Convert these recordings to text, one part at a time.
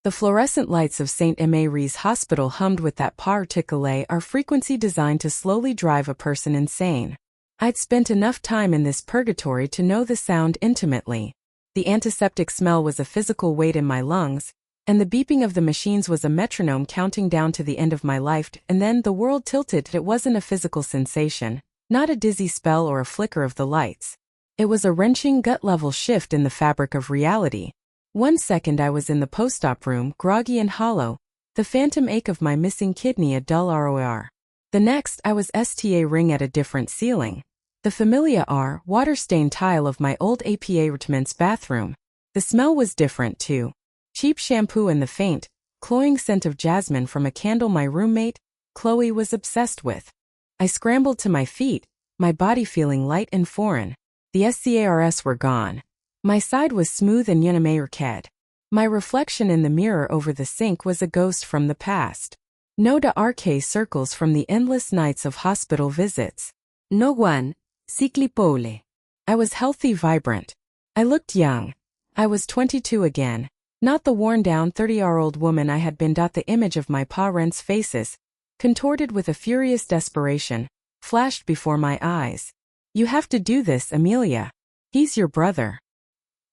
The fluorescent lights of St. Mary's Hospital hummed with that particular frequency designed to slowly drive a person insane. I'd spent enough time in this purgatory to know the sound intimately. The antiseptic smell was a physical weight in my lungs, and the beeping of the machines was a metronome counting down to the end of my life, and then the world tilted. It wasn't a physical sensation, not a dizzy spell or a flicker of the lights. It was a wrenching gut-level shift in the fabric of reality. 1 second I was in the post-op room, groggy and hollow, the phantom ache of my missing kidney a dull ROR. The next I was sta ring at a different ceiling. The familiar water-stained tile of my old apartment's bathroom. The smell was different too. Cheap shampoo and the faint, cloying scent of jasmine from a candle my roommate, Chloe, was obsessed with. I scrambled to my feet, my body feeling light and foreign. The scars were gone. My side was smooth and unimayrked. My reflection in the mirror over the sink was a ghost from the past. No RK circles from the endless nights of hospital visits. No one, cyclipole. I was healthy, vibrant. I looked young. I was 22 again. Not the worn-down 30-year-old woman I had been. The image of my parents' faces, contorted with a furious desperation, flashed before my eyes. You have to do this, Amelia. He's your brother.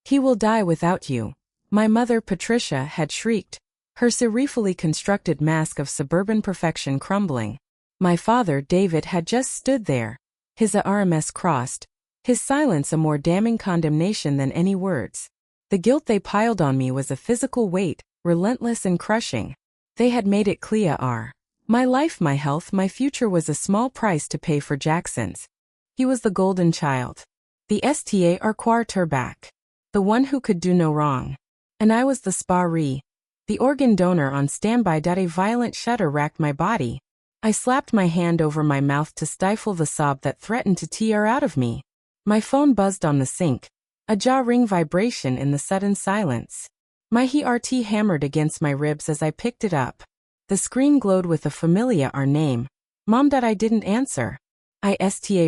He will die without you. My mother, Patricia, had shrieked, her serifally constructed mask of suburban perfection crumbling. My father, David, had just stood there, his arms crossed, his silence a more damning condemnation than any words. The guilt they piled on me was a physical weight, relentless and crushing. They had made it clear my life, my health, my future was a small price to pay for Jackson's. He was the golden child. The quarterback. The one who could do no wrong. And I was the sparee. The organ donor on standby. A violent shudder racked my body. I slapped my hand over my mouth to stifle the sob that threatened to tear out of me. My phone buzzed on the sink. A jaw-ring vibration in the sudden silence. My heart hammered against my ribs as I picked it up. The screen glowed with a familiar name. Mom. I didn't answer. I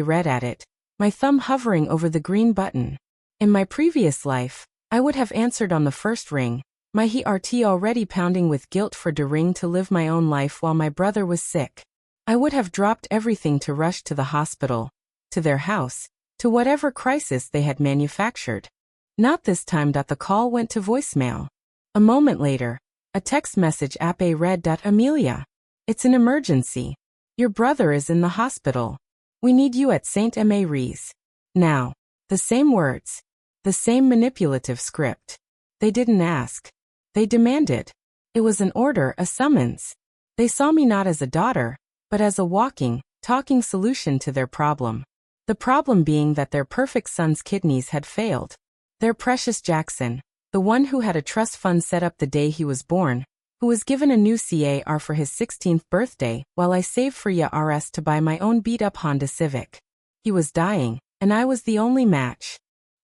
read at it, my thumb hovering over the green button. In my previous life, I would have answered on the first ring, my heart already pounding with guilt for daring to live my own life while my brother was sick. I would have dropped everything to rush to the hospital, to their house, to whatever crisis they had manufactured. Not this time. The call went to voicemail. A moment later, a text message read, Amelia. It's an emergency. Your brother is in the hospital. We need you at St. Mary's. Now. The same words. The same manipulative script. They didn't ask. They demanded. It was an order, a summons. They saw me not as a daughter, but as a walking, talking solution to their problem. The problem being that their perfect son's kidneys had failed. Their precious Jackson, the one who had a trust fund set up the day he was born, who was given a new car for his 16th birthday while I saved for YRS to buy my own beat-up Honda Civic. He was dying, and I was the only match.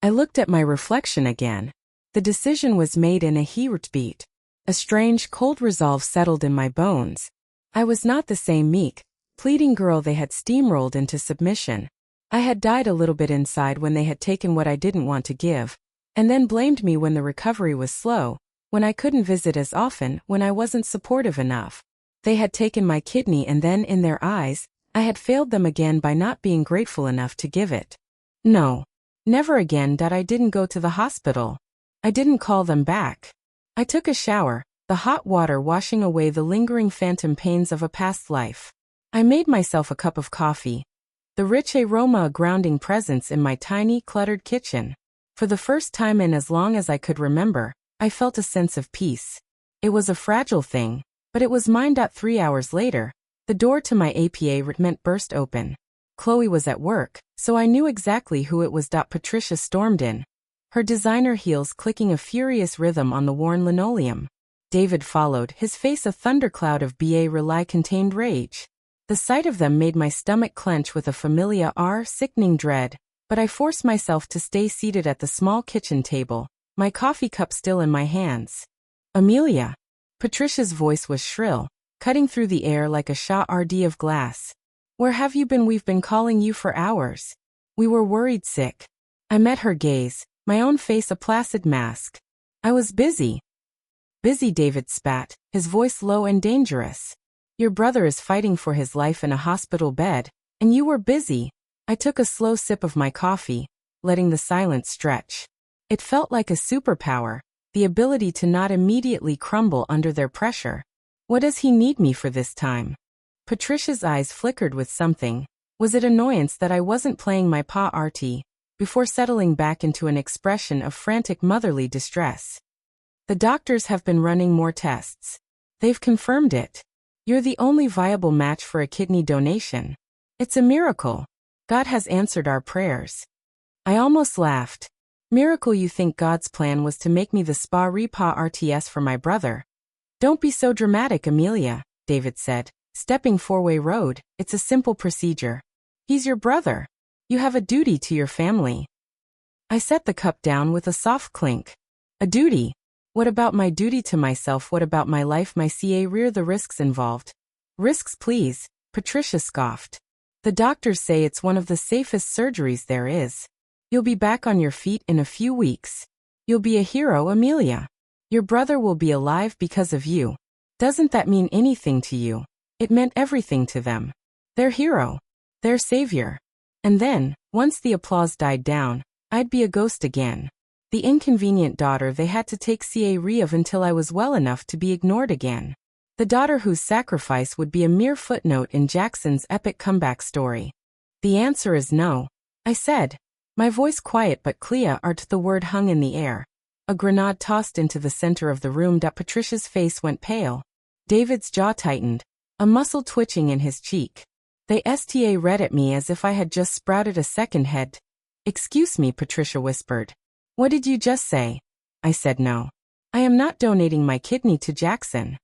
I looked at my reflection again. The decision was made in a heartbeat. A strange, cold resolve settled in my bones. I was not the same meek, pleading girl they had steamrolled into submission. I had died a little bit inside when they had taken what I didn't want to give, and then blamed me when the recovery was slow, when I couldn't visit as often, when I wasn't supportive enough. They had taken my kidney and then, in their eyes, I had failed them again by not being grateful enough to give it. No. Never again. I didn't go to the hospital. I didn't call them back. I took a shower, the hot water washing away the lingering phantom pains of a past life. I made myself a cup of coffee. The rich aroma a grounding presence in my tiny, cluttered kitchen. For the first time in as long as I could remember, I felt a sense of peace. It was a fragile thing, but it was mine. 3 hours later, the door to my apartment burst open. Chloe was at work, so I knew exactly who it was. Patricia stormed in, her designer heels clicking a furious rhythm on the worn linoleum. David followed, his face a thundercloud of contained rage. The sight of them made my stomach clench with a familiar sickening dread, but I forced myself to stay seated at the small kitchen table, my coffee cup still in my hands. Amelia. Patricia's voice was shrill, cutting through the air like a shard of glass. Where have you been? We've been calling you for hours. We were worried sick. I met her gaze, my own face a placid mask. I was busy. Busy, David spat, his voice low and dangerous. Your brother is fighting for his life in a hospital bed, and you were busy. I took a slow sip of my coffee, letting the silence stretch. It felt like a superpower, the ability to not immediately crumble under their pressure. What does he need me for this time? Patricia's eyes flickered with something. Was it annoyance that I wasn't playing my party, before settling back into an expression of frantic motherly distress? The doctors have been running more tests. They've confirmed it. You're the only viable match for a kidney donation. It's a miracle. God has answered our prayers. I almost laughed. Miracle? You think God's plan was to make me the RTS for my brother? Don't be so dramatic, Amelia, David said, stepping four-way road. It's a simple procedure. He's your brother. You have a duty to your family. I set the cup down with a soft clink. A duty? What about my duty to myself? What about my life, my career, the risks involved? Risks, please, Patricia scoffed. The doctors say it's one of the safest surgeries there is. You'll be back on your feet in a few weeks. You'll be a hero, Amelia. Your brother will be alive because of you. Doesn't that mean anything to you? It meant everything to them. Their hero. Their savior. And then, once the applause died down, I'd be a ghost again. The inconvenient daughter they had to take care of until I was well enough to be ignored again. The daughter whose sacrifice would be a mere footnote in Jackson's epic comeback story. The answer is no, I said. My voice quiet but clear. The word hung in the air. A grenade tossed into the center of the room. Patricia's face went pale. David's jaw tightened, a muscle twitching in his cheek. They read at me as if I had just sprouted a second head. Excuse me, Patricia whispered. What did you just say? I said no. I am not donating my kidney to Jackson.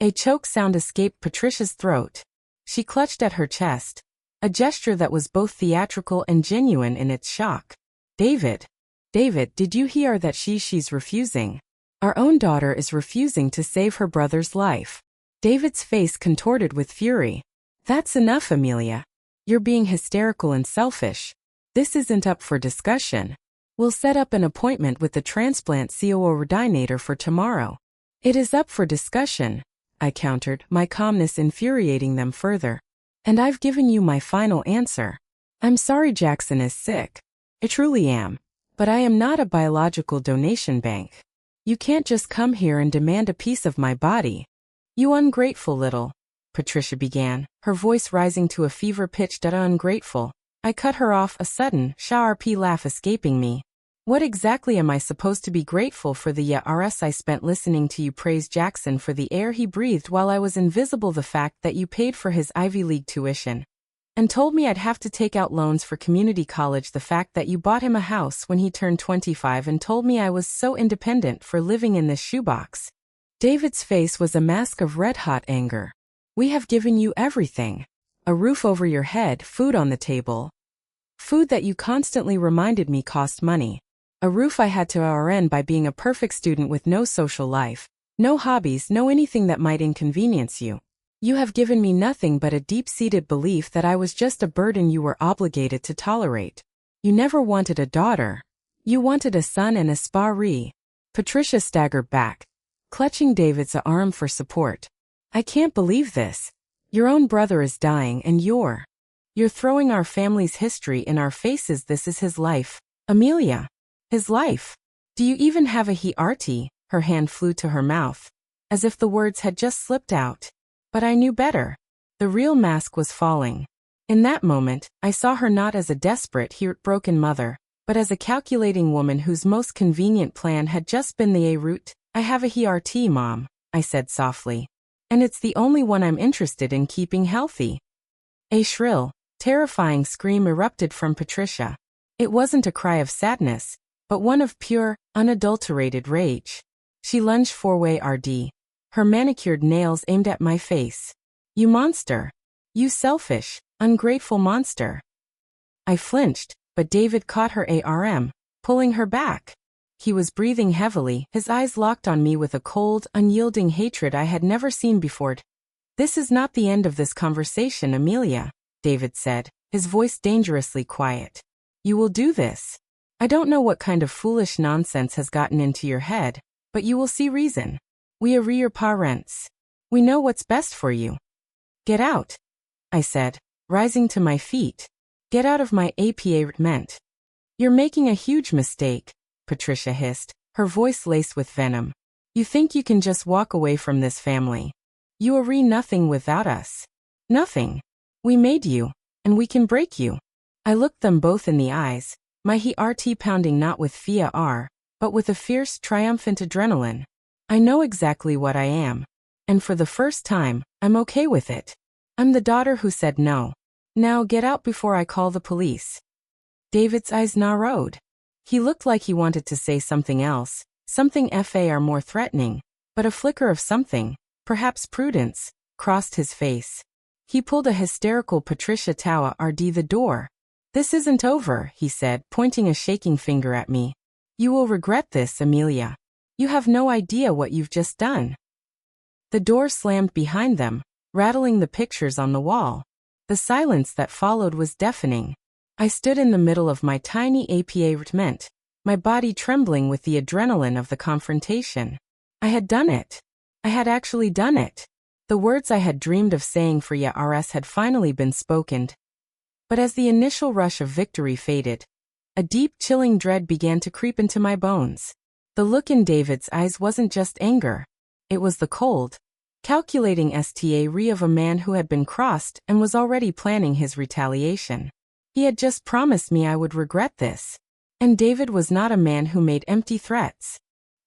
A choke sound escaped Patricia's throat. She clutched at her chest, a gesture that was both theatrical and genuine in its shock. David, did you hear that she's refusing? Our own daughter is refusing to save her brother's life. David's face contorted with fury. That's enough, Amelia. You're being hysterical and selfish. This isn't up for discussion. We'll set up an appointment with the transplant coordinator for tomorrow. It is up for discussion, I countered, my calmness infuriating them further. And I've given you my final answer. I'm sorry Jackson is sick. I truly am. But I am not a biological donation bank. You can't just come here and demand a piece of my body. You ungrateful little, Patricia began, her voice rising to a fever-pitched ungrateful. I cut her off, a sudden, sharp laugh escaping me. What exactly am I supposed to be grateful for? The years I spent listening to you praise Jackson for the air he breathed while I was invisible, the fact that you paid for his Ivy League tuition and told me I'd have to take out loans for community college, the fact that you bought him a house when he turned 25 and told me I was so independent for living in this shoebox. David's face was a mask of red-hot anger. We have given you everything. A roof over your head, food on the table. Food that you constantly reminded me cost money. A roof I had to earn by being a perfect student with no social life, no hobbies, no anything that might inconvenience you. You have given me nothing but a deep-seated belief that I was just a burden you were obligated to tolerate. You never wanted a daughter. You wanted a son and a sparee. Patricia staggered back, clutching David's arm for support. I can't believe this. Your own brother is dying and you're throwing our family's history in our faces. This is his life, Amelia. His life. Do you even have a heart? Her hand flew to her mouth, as if the words had just slipped out. But I knew better. The real mask was falling. In that moment, I saw her not as a desperate, heartbroken mother, but as a calculating woman whose most convenient plan had just been the route. I have a heart, Mom, I said softly. And it's the only one I'm interested in keeping healthy. A shrill, terrifying scream erupted from Patricia. It wasn't a cry of sadness, but one of pure, unadulterated rage. She lunged forward, her manicured nails aimed at my face. You monster! You selfish, ungrateful monster! I flinched, but David caught her arm, pulling her back. He was breathing heavily, his eyes locked on me with a cold, unyielding hatred I had never seen before. This is not the end of this conversation, Amelia, David said, his voice dangerously quiet. You will do this. I don't know what kind of foolish nonsense has gotten into your head, but you will see reason. We are your parents. We know what's best for you. Get out, I said, rising to my feet. Get out of my apartment. You're making a huge mistake, Patricia hissed, her voice laced with venom. You think you can just walk away from this family. You are nothing without us. Nothing. We made you, and we can break you. I looked them both in the eyes, my heart pounding not with fear, but with a fierce, triumphant adrenaline. I know exactly what I am. And for the first time, I'm okay with it. I'm the daughter who said no. Now get out before I call the police. David's eyes narrowed. He looked like he wanted to say something else, something far more threatening, but a flicker of something, perhaps prudence, crossed his face. He pulled a hysterical Patricia Tawa RD the door. This isn't over, he said, pointing a shaking finger at me. You will regret this, Amelia. You have no idea what you've just done. The door slammed behind them, rattling the pictures on the wall. The silence that followed was deafening. I stood in the middle of my tiny apartment, my body trembling with the adrenaline of the confrontation. I had done it. I had actually done it. The words I had dreamed of saying for years had finally been spoken. But as the initial rush of victory faded, a deep, chilling dread began to creep into my bones. The look in David's eyes wasn't just anger. It was the cold, calculating stare of a man who had been crossed and was already planning his retaliation. He had just promised me I would regret this. And David was not a man who made empty threats.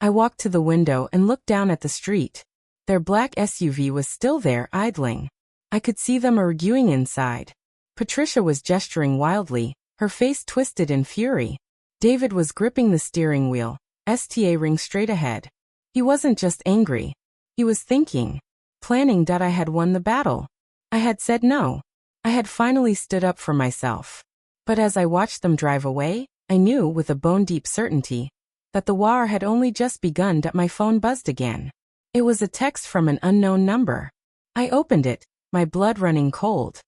I walked to the window and looked down at the street. Their black SUV was still there, idling. I could see them arguing inside. Patricia was gesturing wildly, her face twisted in fury. David was gripping the steering wheel, staring straight ahead. He wasn't just angry. He was thinking, planning that I had won the battle. I had said no. I had finally stood up for myself. But as I watched them drive away, I knew with a bone-deep certainty that the war had only just begun. That my phone buzzed again. It was a text from an unknown number. I opened it, my blood running cold.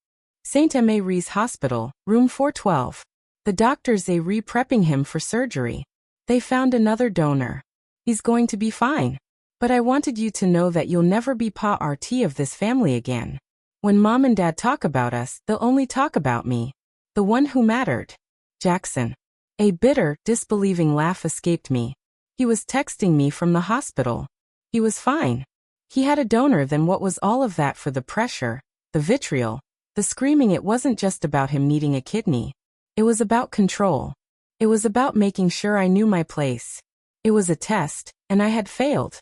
St. Mary's Hospital, room 412. The doctors are prepping him for surgery. They found another donor. He's going to be fine. But I wanted you to know that you'll never be part of this family again. When Mom and Dad talk about us, they'll only talk about me. The one who mattered. Jackson. A bitter, disbelieving laugh escaped me. He was texting me from the hospital. He was fine. He had a donor. Then what was all of that for? The pressure, the vitriol, the screaming? It wasn't just about him needing a kidney. It was about control. It was about making sure I knew my place. It was a test, and I had failed.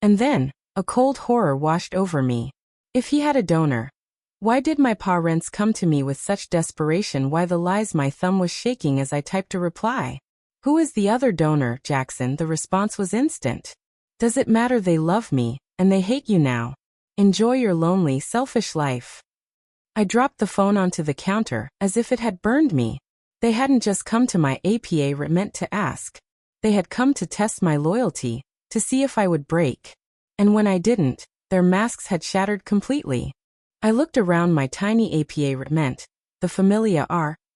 And then, a cold horror washed over me. If he had a donor, why did my parents come to me with such desperation? Why the lies? My thumb was shaking as I typed a reply. Who is the other donor, Jackson? The response was instant. Does it matter? They love me, and they hate you now. Enjoy your lonely, selfish life. I dropped the phone onto the counter, as if it had burned me. They hadn't just come to my apartment to ask. They had come to test my loyalty, to see if I would break. And when I didn't, their masks had shattered completely. I looked around my tiny apartment, the familiar,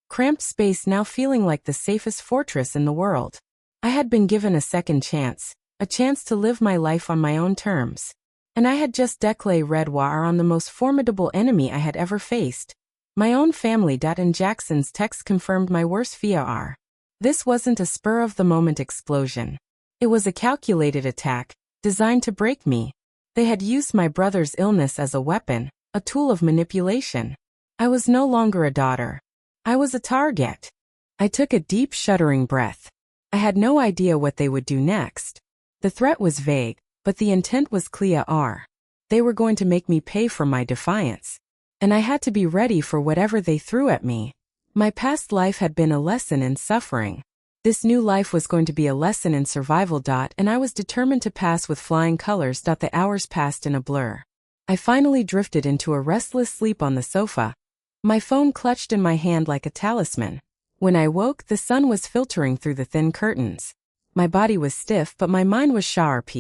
cramped space now feeling like the safest fortress in the world. I had been given a second chance, a chance to live my life on my own terms. And I had just declared war on the most formidable enemy I had ever faced. My own family. And Jackson's text confirmed my worst fear. This wasn't a spur-of-the-moment explosion. It was a calculated attack, designed to break me. They had used my brother's illness as a weapon, a tool of manipulation. I was no longer a daughter. I was a target. I took a deep, shuddering breath. I had no idea what they would do next. The threat was vague, but the intent was clear. They were going to make me pay for my defiance. And I had to be ready for whatever they threw at me. My past life had been a lesson in suffering. This new life was going to be a lesson in survival. And I was determined to pass with flying colors. The hours passed in a blur. I finally drifted into a restless sleep on the sofa, my phone clutched in my hand like a talisman. When I woke, the sun was filtering through the thin curtains. My body was stiff, but my mind was sharp.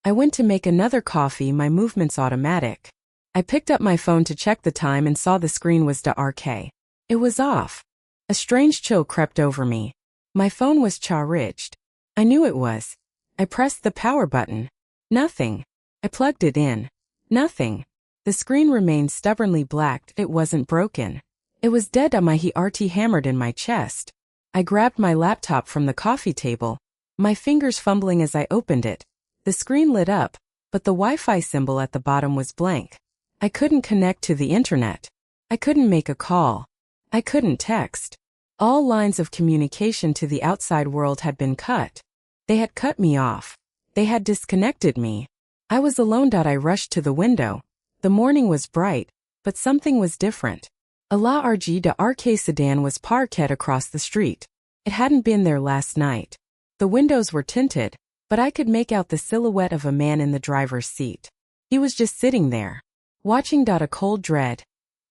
I went to make another coffee, my movements automatic. I picked up my phone to check the time and saw the screen was dark. It was off. A strange chill crept over me. My phone was charged. I knew it was. I pressed the power button. Nothing. I plugged it in. Nothing. The screen remained stubbornly black. It wasn't broken. It was dead. My heart hammered in my chest. I grabbed my laptop from the coffee table, my fingers fumbling as I opened it. The screen lit up, but the Wi-Fi symbol at the bottom was blank. I couldn't connect to the internet. I couldn't make a call. I couldn't text. All lines of communication to the outside world had been cut. They had cut me off. They had disconnected me. I was alone. I rushed to the window. The morning was bright, but something was different. A large RK sedan was parked across the street. It hadn't been there last night. The windows were tinted, but I could make out the silhouette of a man in the driver's seat. He was just sitting there, watching. A cold dread,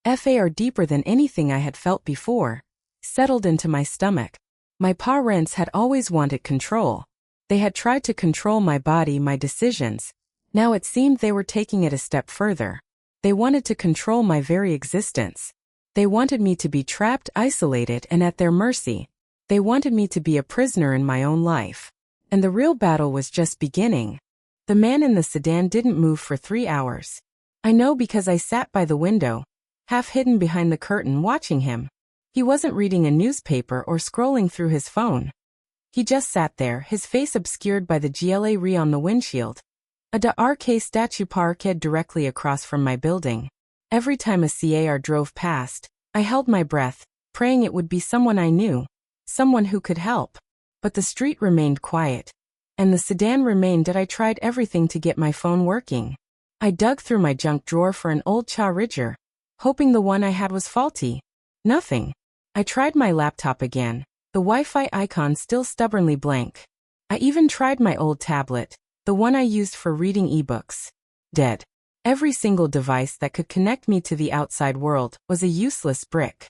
far deeper than anything I had felt before, settled into my stomach. My parents had always wanted control. They had tried to control my body, my decisions. Now it seemed they were taking it a step further. They wanted to control my very existence. They wanted me to be trapped, isolated, and at their mercy. They wanted me to be a prisoner in my own life. And the real battle was just beginning. The man in the sedan didn't move for 3 hours. I know because I sat by the window, half hidden behind the curtain, watching him. He wasn't reading a newspaper or scrolling through his phone. He just sat there, his face obscured by the GLA on the windshield. A RK statue parked directly across from my building. Every time a car drove past, I held my breath, praying it would be someone I knew, someone who could help. But the street remained quiet, and the sedan remained. I tried everything to get my phone working. I dug through my junk drawer for an old charger, hoping the one I had was faulty. Nothing. I tried my laptop again, the Wi-Fi icon still stubbornly blank. I even tried my old tablet, the one I used for reading ebooks. Dead. Every single device that could connect me to the outside world was a useless brick.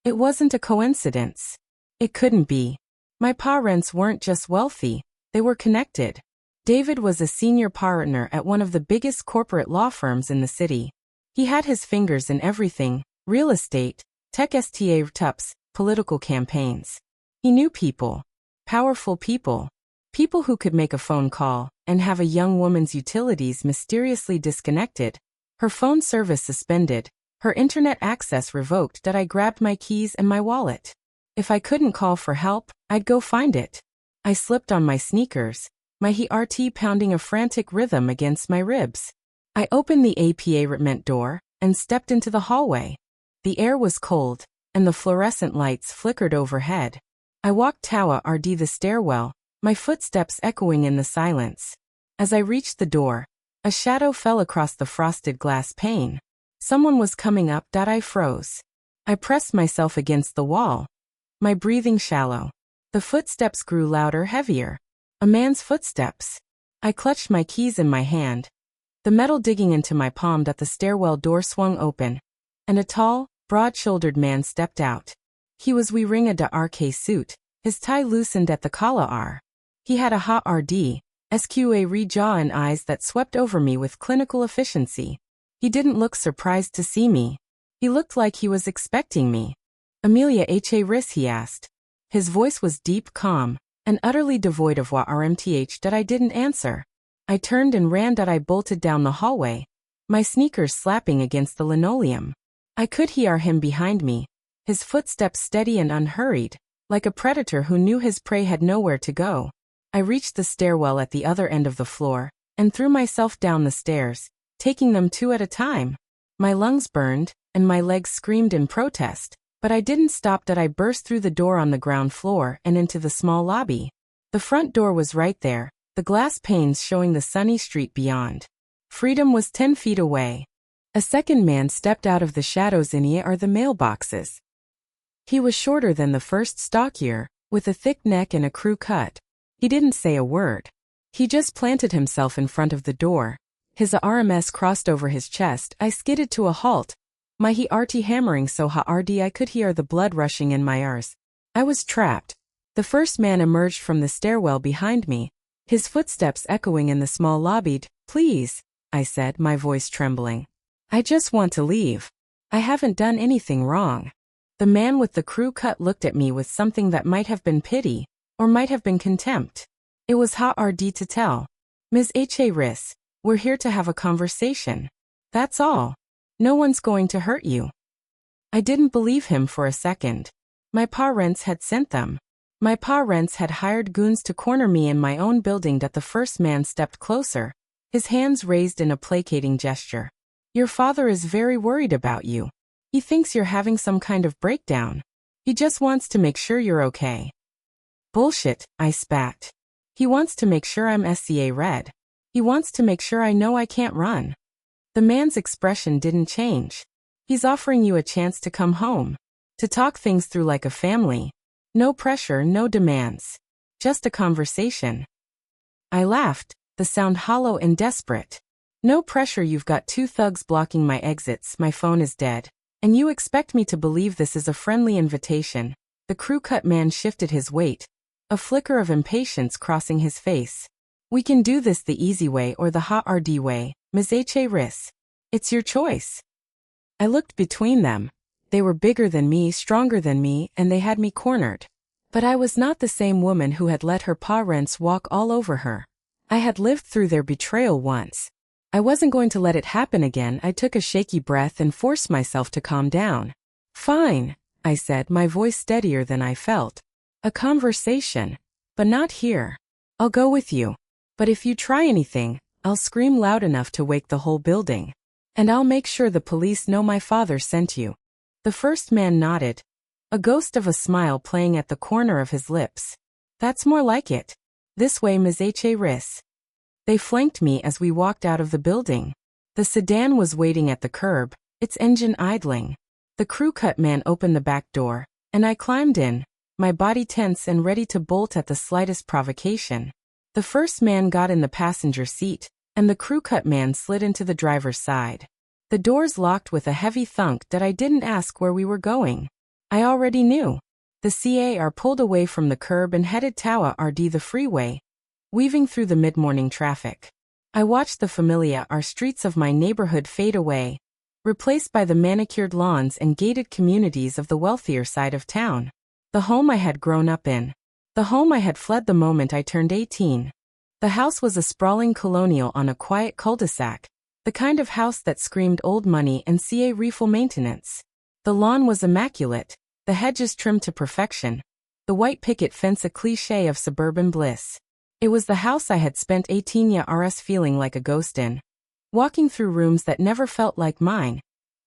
It wasn't a coincidence. It couldn't be. My parents weren't just wealthy, they were connected. David was a senior partner at one of the biggest corporate law firms in the city. He had his fingers in everything: real estate, tech startups, political campaigns. He knew people. Powerful people. People who could make a phone call and have a young woman's utilities mysteriously disconnected, her phone service suspended, her internet access revoked. I grabbed my keys and my wallet. If I couldn't call for help, I'd go find it. I slipped on my sneakers, my heart pounding a frantic rhythm against my ribs. I opened the apartment door and stepped into the hallway. The air was cold, and the fluorescent lights flickered overhead. I walked toward the stairwell, my footsteps echoing in the silence. As I reached the door, a shadow fell across the frosted glass pane. Someone was coming up. I froze. I pressed myself against the wall, my breathing shallow. The footsteps grew louder, heavier. A man's footsteps. I clutched my keys in my hand, the metal digging into my palm. The stairwell door swung open, and a tall, broad-shouldered man stepped out. He was wearing a RK suit, his tie loosened at the collar. He had a hot SQA jaw and eyes that swept over me with clinical efficiency. He didn't look surprised to see me. He looked like he was expecting me. Amelia Ris, he asked. His voice was deep, calm, and utterly devoid of warmth. I didn't answer. I turned and ran. I bolted down the hallway, my sneakers slapping against the linoleum. I could hear him behind me, his footsteps steady and unhurried, like a predator who knew his prey had nowhere to go. I reached the stairwell at the other end of the floor, and threw myself down the stairs, taking them 2 at a time. My lungs burned, and my legs screamed in protest, but I didn't stop. I burst through the door on the ground floor and into the small lobby. The front door was right there, the glass panes showing the sunny street beyond. Freedom was 10 feet away. A second man stepped out of the shadows. In here are the mailboxes. He was shorter than the first, stockier, with a thick neck and a crew cut. He didn't say a word. He just planted himself in front of the door. His arms crossed over his chest. I skidded to a halt, my heart hammering so hard I could hear the blood rushing in my ears. I was trapped. The first man emerged from the stairwell behind me, his footsteps echoing in the small lobby. Please, I said, my voice trembling. I just want to leave. I haven't done anything wrong. The man with the crew cut looked at me with something that might have been pity, or might have been contempt. It was hard to tell. Ms. Ris, We're here to have a conversation. That's all. No one's going to hurt you. I didn't believe him for a second. My parents had sent them. My parents had hired goons to corner me in my own building. That the first man stepped closer, his hands raised in a placating gesture. Your father is very worried about you. He thinks you're having some kind of breakdown. He just wants to make sure you're okay. Bullshit, I spat. He wants to make sure I'm SCA red. He wants to make sure I know I can't run. The man's expression didn't change. He's offering you a chance to come home, to talk things through like a family. No pressure, no demands. Just a conversation. I laughed, the sound hollow and desperate. No pressure. You've got two thugs blocking my exits, my phone is dead. And you expect me to believe this is a friendly invitation? The crew-cut man shifted his weight, a flicker of impatience crossing his face. We can do this the easy way or the hard way, Ms. Riss. It's your choice. I looked between them. They were bigger than me, stronger than me, and they had me cornered. But I was not the same woman who had let her parents walk all over her. I had lived through their betrayal once. I wasn't going to let it happen again. I took a shaky breath and forced myself to calm down. Fine, I said, my voice steadier than I felt. A conversation. But not here. I'll go with you. But if you try anything, I'll scream loud enough to wake the whole building. And I'll make sure the police know my father sent you. The first man nodded, a ghost of a smile playing at the corner of his lips. That's more like it. This way, Ms. Riss. They flanked me as we walked out of the building. The sedan was waiting at the curb, its engine idling. The crew-cut man opened the back door, and I climbed in, my body tense and ready to bolt at the slightest provocation. The first man got in the passenger seat, and the crew-cut man slid into the driver's side. The doors locked with a heavy thunk that I didn't ask where we were going. I already knew. The CAR pulled away from the curb and headed toward the freeway, weaving through the mid-morning traffic. I watched the familiar streets of my neighborhood fade away, replaced by the manicured lawns and gated communities of the wealthier side of town. The home I had grown up in. The home I had fled the moment I turned 18. The house was a sprawling colonial on a quiet cul-de-sac, the kind of house that screamed old money and refill maintenance. The lawn was immaculate, the hedges trimmed to perfection, the white picket fence a cliché of suburban bliss. It was the house I had spent 18 years feeling like a ghost in, walking through rooms that never felt like mine,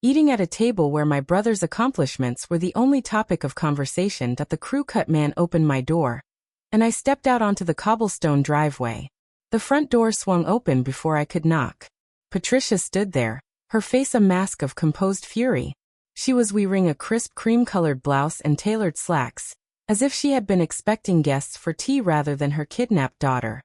eating at a table where my brother's accomplishments were the only topic of conversation. That the crew-cut man opened my door, and I stepped out onto the cobblestone driveway. The front door swung open before I could knock. Patricia stood there, her face a mask of composed fury. She was wearing a crisp cream-colored blouse and tailored slacks, as if she had been expecting guests for tea rather than her kidnapped daughter.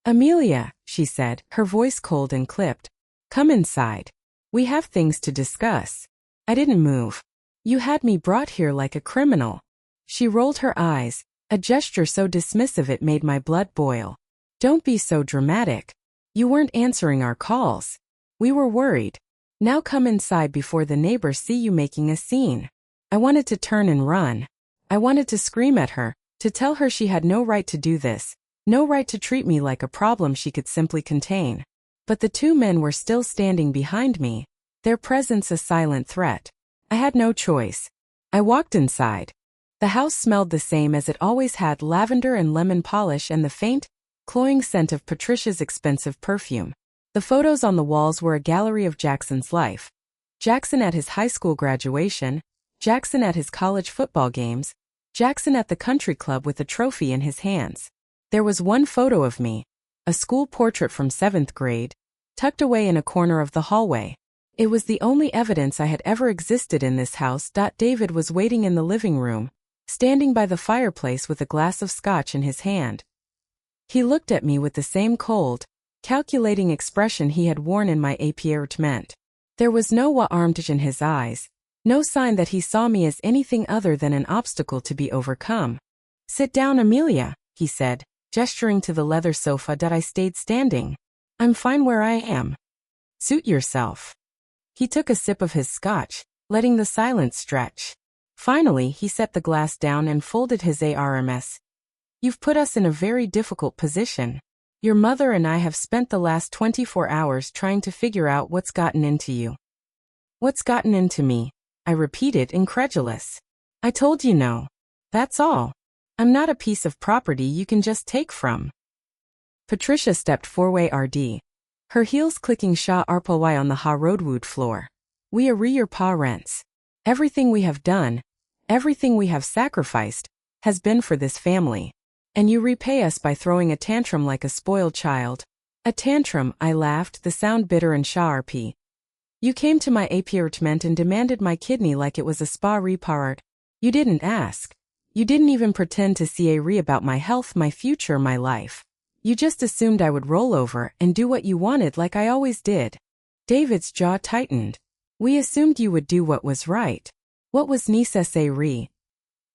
Amelia, she said, her voice cold and clipped. Come inside. We have things to discuss. I didn't move. You had me brought here like a criminal. She rolled her eyes, a gesture so dismissive it made my blood boil. Don't be so dramatic. You weren't answering our calls. We were worried. Now come inside before the neighbors see you making a scene. I wanted to turn and run. I wanted to scream at her, to tell her she had no right to do this, no right to treat me like a problem she could simply contain. But the two men were still standing behind me, their presence a silent threat. I had no choice. I walked inside. The house smelled the same as it always had, lavender and lemon polish and the faint, cloying scent of Patricia's expensive perfume. The photos on the walls were a gallery of Jackson's life. Jackson at his high school graduation, Jackson at his college football games, Jackson at the country club with a trophy in his hands. There was one photo of me, a school portrait from 7th grade, tucked away in a corner of the hallway. It was the only evidence I had ever existed in this house. David was waiting in the living room, standing by the fireplace with a glass of scotch in his hand. He looked at me with the same cold, calculating expression he had worn in my appartement. There was no warmth in his eyes, no sign that he saw me as anything other than an obstacle to be overcome. Sit down, Amelia, he said, gesturing to the leather sofa. I stayed standing. I'm fine where I am. Suit yourself. He took a sip of his scotch, letting the silence stretch. Finally, he set the glass down and folded his arms. You've put us in a very difficult position. Your mother and I have spent the last 24 hours trying to figure out what's gotten into you. What's gotten into me? I repeated, incredulous. I told you no. That's all. I'm not a piece of property you can just take from. Patricia stepped forward, her heels clicking sha arpawai on the roadwood floor. We are your parents. Everything we have done, everything we have sacrificed, has been for this family. And you repay us by throwing a tantrum like a spoiled child. A tantrum, I laughed, the sound bitter and sharp. You came to my apartment and demanded my kidney like it was a spa repart. You didn't ask. You didn't even pretend to see about my health, my future, my life. You just assumed I would roll over and do what you wanted like I always did. David's jaw tightened. We assumed you would do what was right. What was necessary?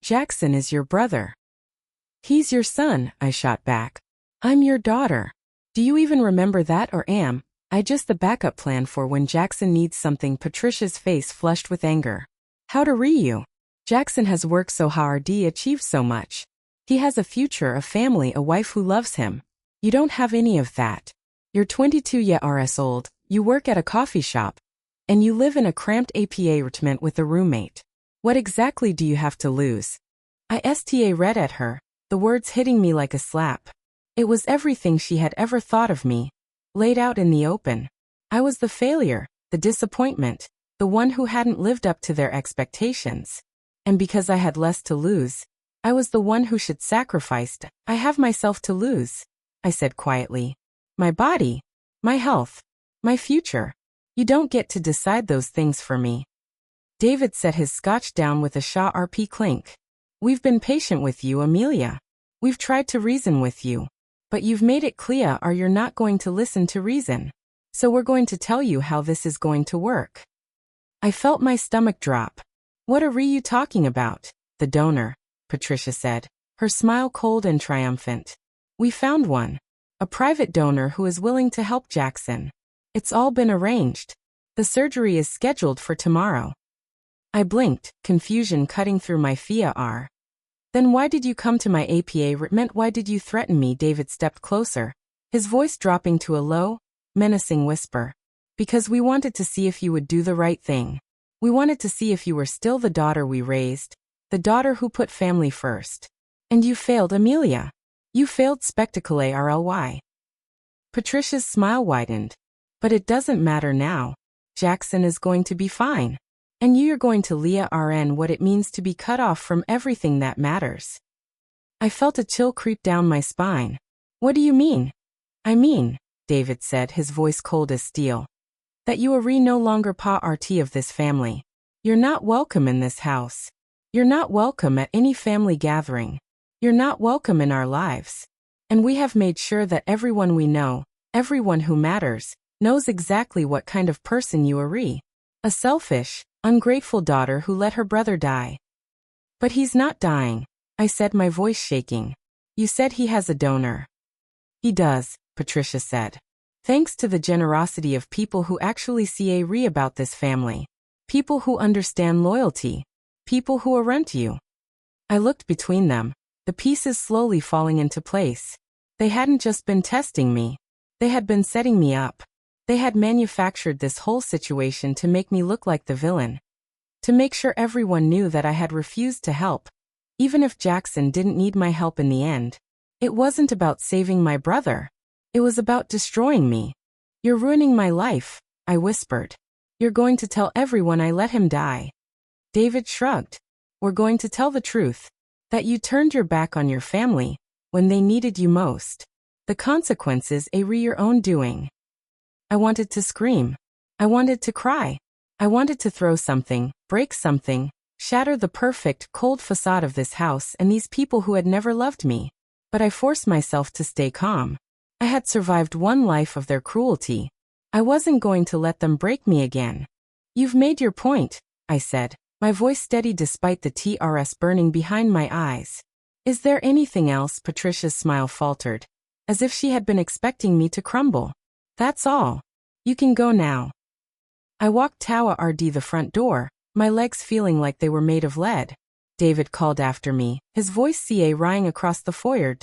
Jackson is your brother. He's your son, I shot back. I'm your daughter. Do you even remember that, or am I just the backup plan for when Jackson needs something? Patricia's face flushed with anger. How to you? Jackson has worked so hard, achieved so much. He has a future, a family, a wife who loves him. You don't have any of that. You're 22 years old, you work at a coffee shop, and you live in a cramped apartment with a roommate. What exactly do you have to lose? I read at her, the words hitting me like a slap. It was everything she had ever thought of me, laid out in the open. I was the failure, the disappointment, the one who hadn't lived up to their expectations. And because I had less to lose, I was the one who should sacrifice. I have myself to lose, I said quietly. My body, my health, my future. You don't get to decide those things for me. David set his scotch down with a sharp clink. We've been patient with you, Amelia. We've tried to reason with you. But you've made it clear you're not going to listen to reason. So we're going to tell you how this is going to work. I felt my stomach drop. What are you talking about? The donor, Patricia said, her smile cold and triumphant. We found one. A private donor who is willing to help Jackson. It's all been arranged. The surgery is scheduled for tomorrow. I confusion cutting through my fear. Then why did you come to my apartment? Why did you threaten me? David stepped closer, his voice dropping to a low, menacing whisper. Because we wanted to see if you would do the right thing. We wanted to see if you were still the daughter we raised, the daughter who put family first. And you failed, Amelia. You failed spectacularly. Patricia's smile widened. But it doesn't matter now. Jackson is going to be fine. And you're going to learn what it means to be cut off from everything that matters. I felt a chill creep down my spine. What do you mean? I mean, David said, his voice cold as steel, that you are no longer part of this family. You're not welcome in this house. You're not welcome at any family gathering. You're not welcome in our lives. And we have made sure that everyone we know, everyone who matters, knows exactly what kind of person you are. A selfish, ungrateful daughter who let her brother die. But he's not dying, I said, my voice shaking. You said he has a donor. He does, Patricia said. Thanks to the generosity of people who actually see about this family. People who understand loyalty. People who aren't you. I looked between them, the pieces slowly falling into place. They hadn't just been testing me. They had been setting me up. They had manufactured this whole situation to make me look like the villain. To make sure everyone knew that I had refused to help. Even if Jackson didn't need my help in the end. It wasn't about saving my brother. It was about destroying me. You're ruining my life, I whispered. You're going to tell everyone I let him die. David shrugged. We're going to tell the truth. That you turned your back on your family when they needed you most. The consequences are your own doing. I wanted to scream. I wanted to cry. I wanted to throw something, break something, shatter the perfect, cold facade of this house and these people who had never loved me. But I forced myself to stay calm. I had survived one life of their cruelty. I wasn't going to let them break me again. You've made your point, I said, my voice steady despite the tears burning behind my eyes. Is there anything else? Patricia's smile faltered, as if she had been expecting me to crumble. That's all. You can go now. I walked toward the front door, my legs feeling like they were made of lead. David called after me, his voice rang across the foyer.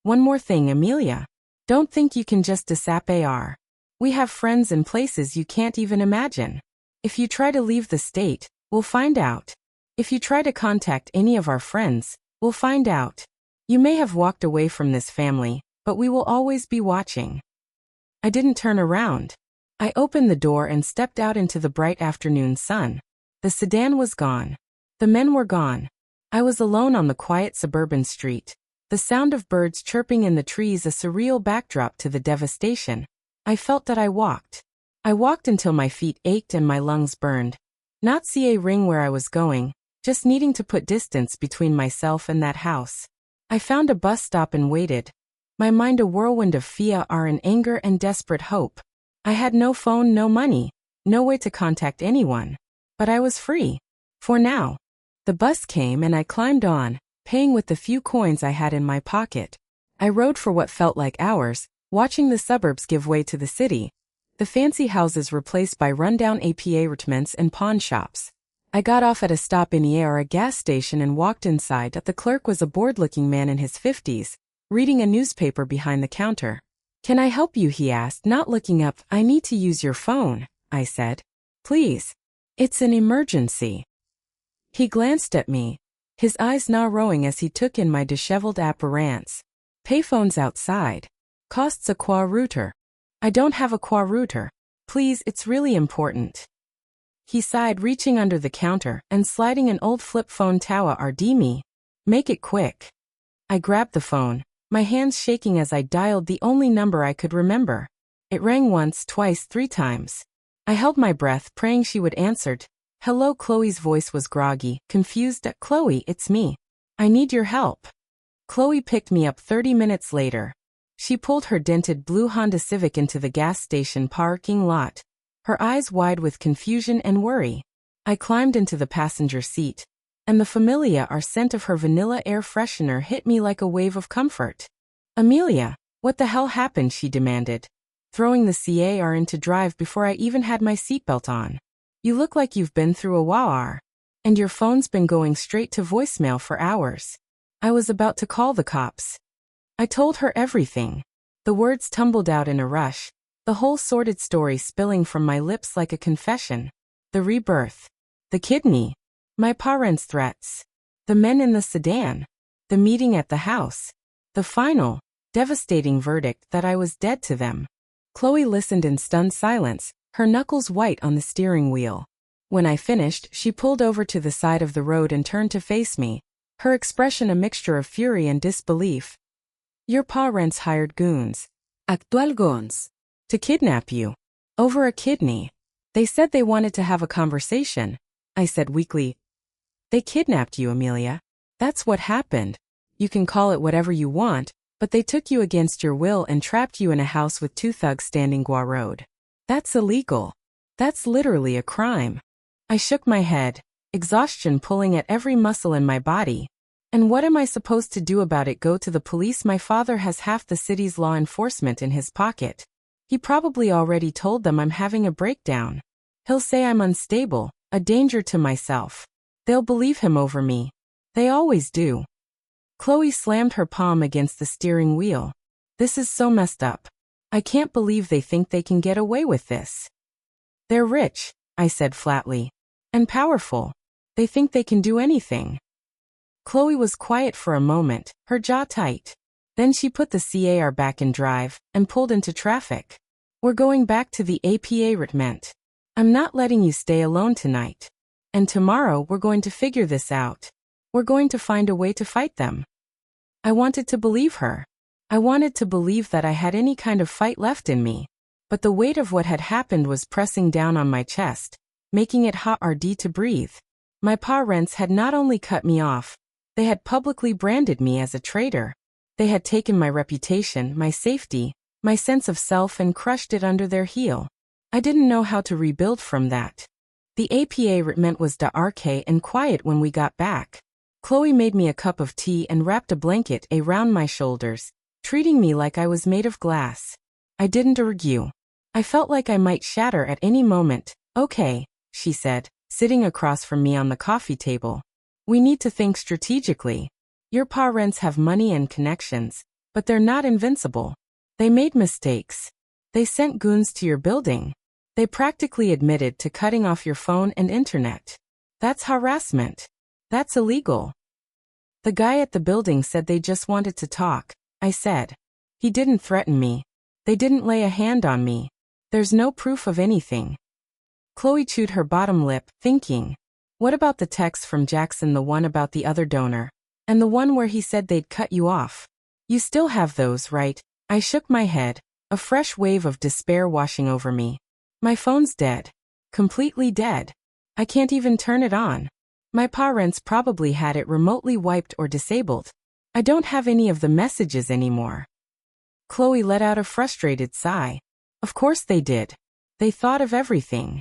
One more thing, Amelia. Don't think you can just disappear. We have friends in places you can't even imagine. If you try to leave the state, we'll find out. If you try to contact any of our friends, we'll find out. You may have walked away from this family, but we will always be watching. I didn't turn around. I opened the door and stepped out into the bright afternoon sun. The sedan was gone. The men were gone. I was alone on the quiet suburban street. The sound of birds chirping in the trees a surreal backdrop to the devastation. I felt that I walked. I walked until my feet ached and my lungs burned. Not see a ring where I was going, just needing to put distance between myself and that house. I found a bus stop and waited. My mind a whirlwind of fear and anger and desperate hope. I had no phone, no money, no way to contact anyone. But I was free. For now. The bus came and I climbed on, paying with the few coins I had in my pocket. I rode for what felt like hours, watching the suburbs give way to the city. The fancy houses replaced by rundown apartments and pawn shops. I got off at a stop in a gas station and walked inside. The clerk was a bored-looking man in his 50s, reading a newspaper behind the counter. "Can I help you?" he asked, not looking up. "I need to use your phone," I said. "Please. It's an emergency." He glanced at me, his eyes narrowing as he took in my disheveled appearance. "Payphone's outside. Costs a quarter. I don't have a quarter. Please, it's really important." He sighed, reaching under the counter and sliding an old flip phone toward me. "Make it quick." I grabbed the phone, my hands shaking as I dialed the only number I could remember. It rang once, twice, 3 times. I held my breath, praying she would answer. "Hello." Chloe's voice was groggy, confused. "Chloe, it's me. I need your help." Chloe picked me up 30 minutes later. She pulled her dented blue Honda Civic into the gas station parking lot, her eyes wide with confusion and worry. I climbed into the passenger seat, and the familiar scent of her vanilla air freshener hit me like a wave of comfort. "Amelia, what the hell happened?" she demanded, throwing the car into drive before I even had my seatbelt on. "You look like you've been through a war, and your phone's been going straight to voicemail for hours." I was about to call the cops. I told her everything. The words tumbled out in a rush, the whole sordid story spilling from my lips like a confession. The rebirth. The kidney. My parents' threats. The men in the sedan. The meeting at the house. The final, devastating verdict that I was dead to them. Chloe listened in stunned silence, her knuckles white on the steering wheel. When I finished, she pulled over to the side of the road and turned to face me, her expression a mixture of fury and disbelief. "Your parents hired goons. Actual goons. To kidnap you. Over a kidney. They said they wanted to have a conversation," I said weakly. "They kidnapped you, Amelia. That's what happened. You can call it whatever you want, but they took you against your will and trapped you in a house with 2 thugs standing guard. That's illegal. That's literally a crime." I shook my head, exhaustion pulling at every muscle in my body. "And what am I supposed to do about it? Go to the police? My father has half the city's law enforcement in his pocket. He probably already told them I'm having a breakdown. He'll say I'm unstable, a danger to myself. They'll believe him over me. They always do." Chloe slammed her palm against the steering wheel. "This is so messed up. I can't believe they think they can get away with this." "They're rich," I said flatly. "And powerful. They think they can do anything." Chloe was quiet for a moment, her jaw tight. Then she put the car back in drive and pulled into traffic. "We're going back to the apartment. I'm not letting you stay alone tonight. And tomorrow we're going to figure this out. We're going to find a way to fight them." I wanted to believe her. I wanted to believe that I had any kind of fight left in me. But the weight of what had happened was pressing down on my chest, making it hard to breathe. My parents had not only cut me off, they had publicly branded me as a traitor. They had taken my reputation, my safety, my sense of self and crushed it under their heel. I didn't know how to rebuild from that. The apartment was dark and quiet when we got back. Chloe made me a cup of tea and wrapped a blanket around my shoulders, treating me like I was made of glass. I didn't argue. I felt like I might shatter at any moment. "Okay," she said, sitting across from me on the coffee table. "We need to think strategically. Your parents have money and connections, but they're not invincible. They made mistakes. They sent goons to your building. They practically admitted to cutting off your phone and internet. That's harassment. That's illegal. The guy at the building said they just wanted to talk, I said. He didn't threaten me. They didn't lay a hand on me. There's no proof of anything. Chloe chewed her bottom lip, thinking. What about the text from Jackson, the one about the other donor? And the one where he said they'd cut you off? You still have those, right? I shook my head, a fresh wave of despair washing over me. My phone's dead. Completely dead. I can't even turn it on. My parents probably had it remotely wiped or disabled. I don't have any of the messages anymore. Chloe let out a frustrated sigh. Of course they did. They thought of everything.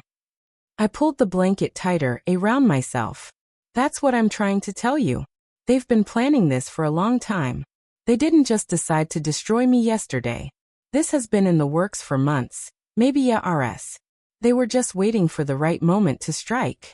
I pulled the blanket tighter around myself. That's what I'm trying to tell you. They've been planning this for a long time. They didn't just decide to destroy me yesterday. This has been in the works for months, maybe years. They were just waiting for the right moment to strike.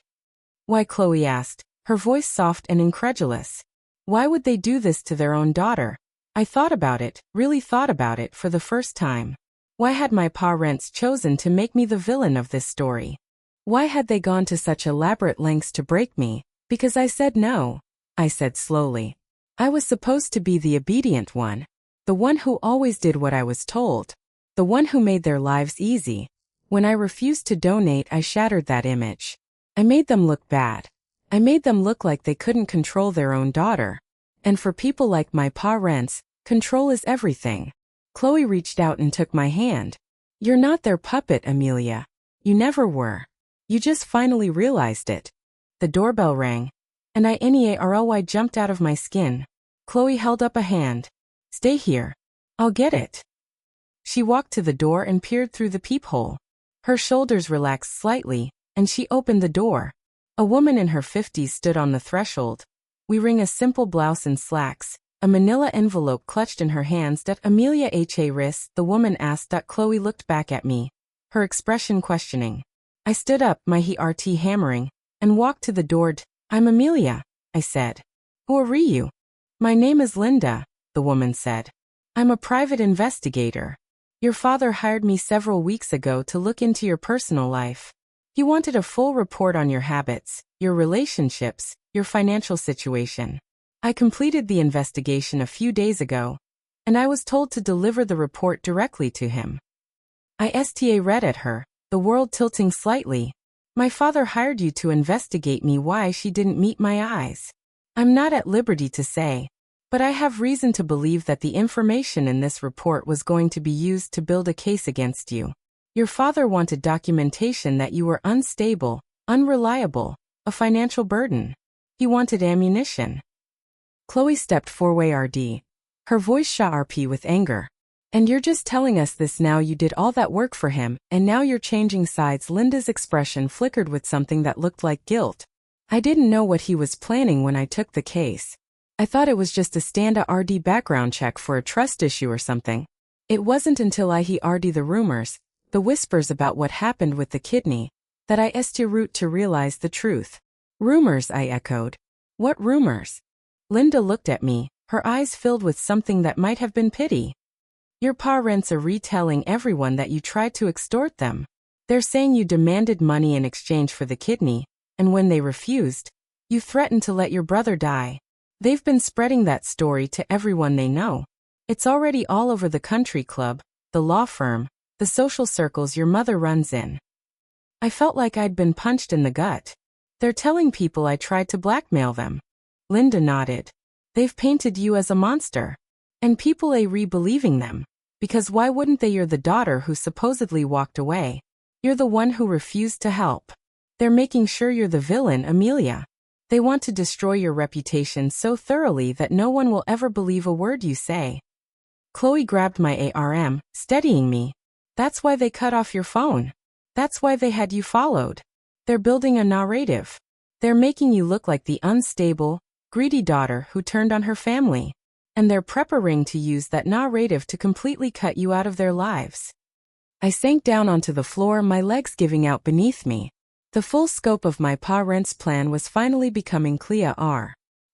Why? Chloe asked, her voice soft and incredulous. Why would they do this to their own daughter? I thought about it, really thought about it for the first time. Why had my parents chosen to make me the villain of this story? Why had they gone to such elaborate lengths to break me? Because I said no, I said slowly. I was supposed to be the obedient one. The one who always did what I was told. The one who made their lives easy. When I refused to donate, I shattered that image. I made them look bad. I made them look like they couldn't control their own daughter. And for people like my parents, control is everything. Chloe reached out and took my hand. You're not their puppet, Amelia. You never were. You just finally realized it. The doorbell rang, and I jumped out of my skin. Chloe held up a hand. Stay here. I'll get it. She walked to the door and peered through the peephole. Her shoulders relaxed slightly, and she opened the door. A woman in her 50s stood on the threshold. Wearing a simple blouse and slacks, a manila envelope clutched in her hands. Amelia Harris, the woman asked. Chloe looked back at me, her expression questioning. I stood up, my heart hammering, and walked to the door. I'm Amelia, I said. Who are you? My name is Linda, the woman said. I'm a private investigator. Your father hired me several weeks ago to look into your personal life. He wanted a full report on your habits, your relationships, your financial situation. I completed the investigation a few days ago, and I was told to deliver the report directly to him. I read at her, the world tilting slightly. My father hired you to investigate me. Why? She didn't meet my eyes. I'm not at liberty to say, but I have reason to believe that the information in this report was going to be used to build a case against you. Your father wanted documentation that you were unstable, unreliable, a financial burden. He wanted ammunition. Chloe stepped forward, her voice sharp with anger. And you're just telling us this now? You did all that work for him, and now you're changing sides. Linda's expression flickered with something that looked like guilt. I didn't know what he was planning when I took the case. I thought it was just a standard background check for a trust issue or something. It wasn't until I heard the rumors, the whispers about what happened with the kidney, that I root to realize the truth. Rumors, I echoed. What rumors? Linda looked at me, her eyes filled with something that might have been pity. Your parents are retelling everyone that you tried to extort them. They're saying you demanded money in exchange for the kidney, and when they refused, you threatened to let your brother die. They've been spreading that story to everyone they know. It's already all over the country club, the law firm, the social circles your mother runs in. I felt like I'd been punched in the gut. They're telling people I tried to blackmail them. Linda nodded. They've painted you as a monster. And people are believing them. Because why wouldn't they? You're the daughter who supposedly walked away. You're the one who refused to help. They're making sure you're the villain, Amelia. They want to destroy your reputation so thoroughly that no one will ever believe a word you say. Chloe grabbed my arm, steadying me. That's why they cut off your phone. That's why they had you followed. They're building a narrative. They're making you look like the unstable, greedy daughter who turned on her family. And they're preparing to use that narrative to completely cut you out of their lives. I sank down onto the floor, my legs giving out beneath me. The full scope of my parents' plan was finally becoming clear.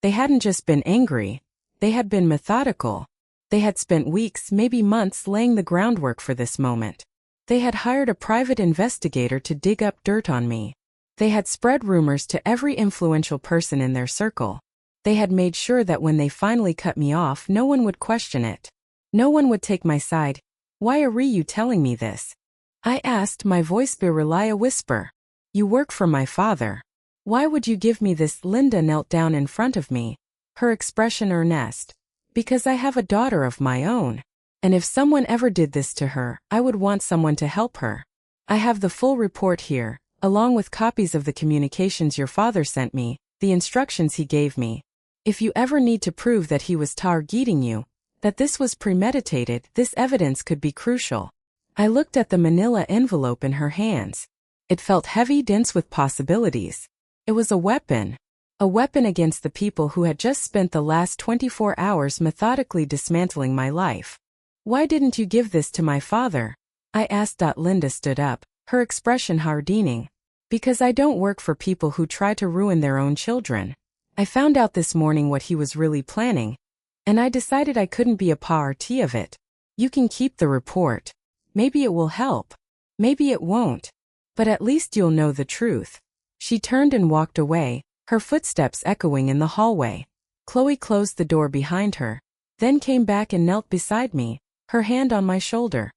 They hadn't just been angry, they had been methodical. They had spent weeks, maybe months, laying the groundwork for this moment. They had hired a private investigator to dig up dirt on me. They had spread rumors to every influential person in their circle. They had made sure that when they finally cut me off, no one would question it. No one would take my side. "Why are you telling me this?" I asked, my voice a whisper. "You work for my father. Why would you give me this?" Linda knelt down in front of me, her expression earnest. "Because I have a daughter of my own. And if someone ever did this to her, I would want someone to help her. I have the full report here, along with copies of the communications your father sent me, the instructions he gave me. If you ever need to prove that he was targeting you, that this was premeditated, this evidence could be crucial." I looked at the manila envelope in her hands. It felt heavy, dense with possibilities. It was a weapon. A weapon against the people who had just spent the last 24 hours methodically dismantling my life. "Why didn't you give this to my father?" I asked. Linda stood up, her expression hardening. "Because I don't work for people who try to ruin their own children. I found out this morning what he was really planning, and I decided I couldn't be a part of it. You can keep the report. Maybe it will help. Maybe it won't. But at least you'll know the truth." She turned and walked away, her footsteps echoing in the hallway. Chloe closed the door behind her, then came back and knelt beside me, her hand on my shoulder.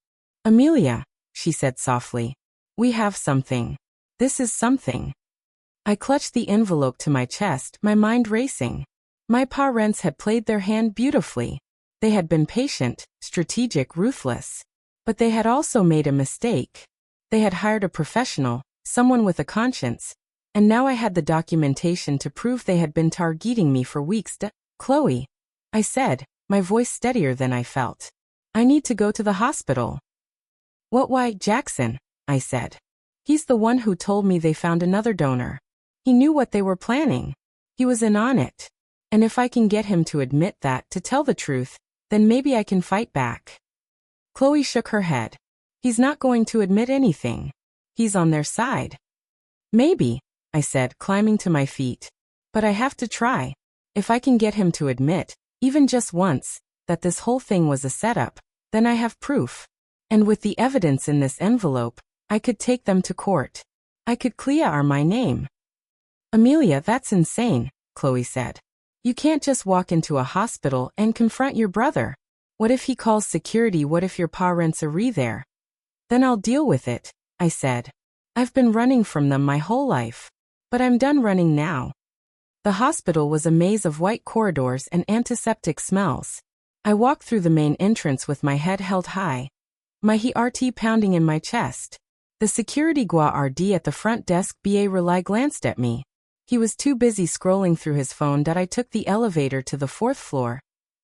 "Amelia," she said softly, "we have something. This is something." I clutched the envelope to my chest, my mind racing. My parents had played their hand beautifully. They had been patient, strategic, ruthless. But they had also made a mistake. They had hired a professional, someone with a conscience, and now I had the documentation to prove they had been targeting me for weeks. "Chloe," I said, my voice steadier than I felt. "I need to go to the hospital." "What? Why, Jackson," I said. "He's the one who told me they found another donor. He knew what they were planning. He was in on it. And if I can get him to admit that, to tell the truth, then maybe I can fight back." Chloe shook her head. "He's not going to admit anything. He's on their side." "Maybe," I said, climbing to my feet. "But I have to try. If I can get him to admit, even just once, that this whole thing was a setup, then I have proof. And with the evidence in this envelope, I could take them to court. I could clear my name." "Amelia, that's insane," Chloe said. "You can't just walk into a hospital and confront your brother. What if he calls security? What if your parents are there?" "Then I'll deal with it," I said. "I've been running from them my whole life. But I'm done running now." The hospital was a maze of white corridors and antiseptic smells. I walked through the main entrance with my head held high, my heart pounding in my chest. The security guard at the front desk glanced at me. He was too busy scrolling through his phone. I took the elevator to the 4th floor.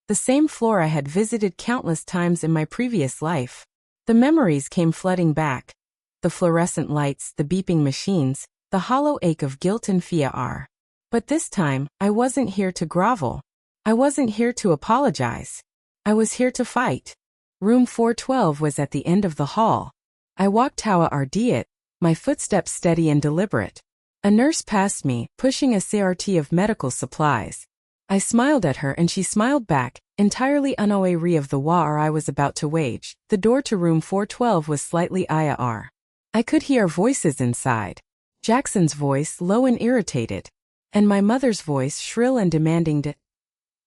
The same floor I had visited countless times in my previous life. The memories came flooding back. The fluorescent lights, the beeping machines, the hollow ache of guilt and fear. But this time, I wasn't here to grovel. I wasn't here to apologize. I was here to fight. Room 412 was at the end of the hall. I walked toward it, my footsteps steady and deliberate. A nurse passed me, pushing a cart of medical supplies. I smiled at her and she smiled back, entirely unaware of the war I was about to wage. The door to room 412 was slightly ajar. I could hear voices inside. Jackson's voice, low and irritated, and my mother's voice, shrill and demanding.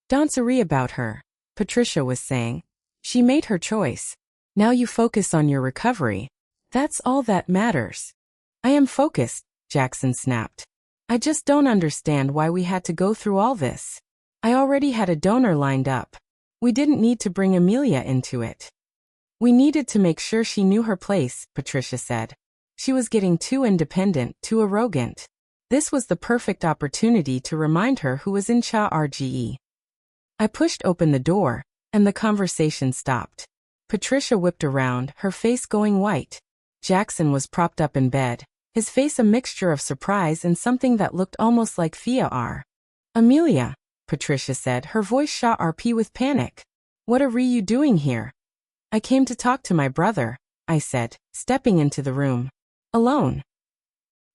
"Don't worry about her," Patricia was saying. "She made her choice. Now you focus on your recovery. That's all that matters." "I am focused," Jackson snapped. "I just don't understand why we had to go through all this. I already had a donor lined up. We didn't need to bring Amelia into it." "We needed to make sure she knew her place," Patricia said. "She was getting too independent, too arrogant. This was the perfect opportunity to remind her who was in charge." I pushed open the door, and the conversation stopped. Patricia whipped around, her face going white. Jackson was propped up in bed, his face a mixture of surprise and something that looked almost like fear. "Amelia," Patricia said, her voice sharp with panic. "What are you doing here?" "I came to talk to my brother," I said, stepping into the room. "Alone."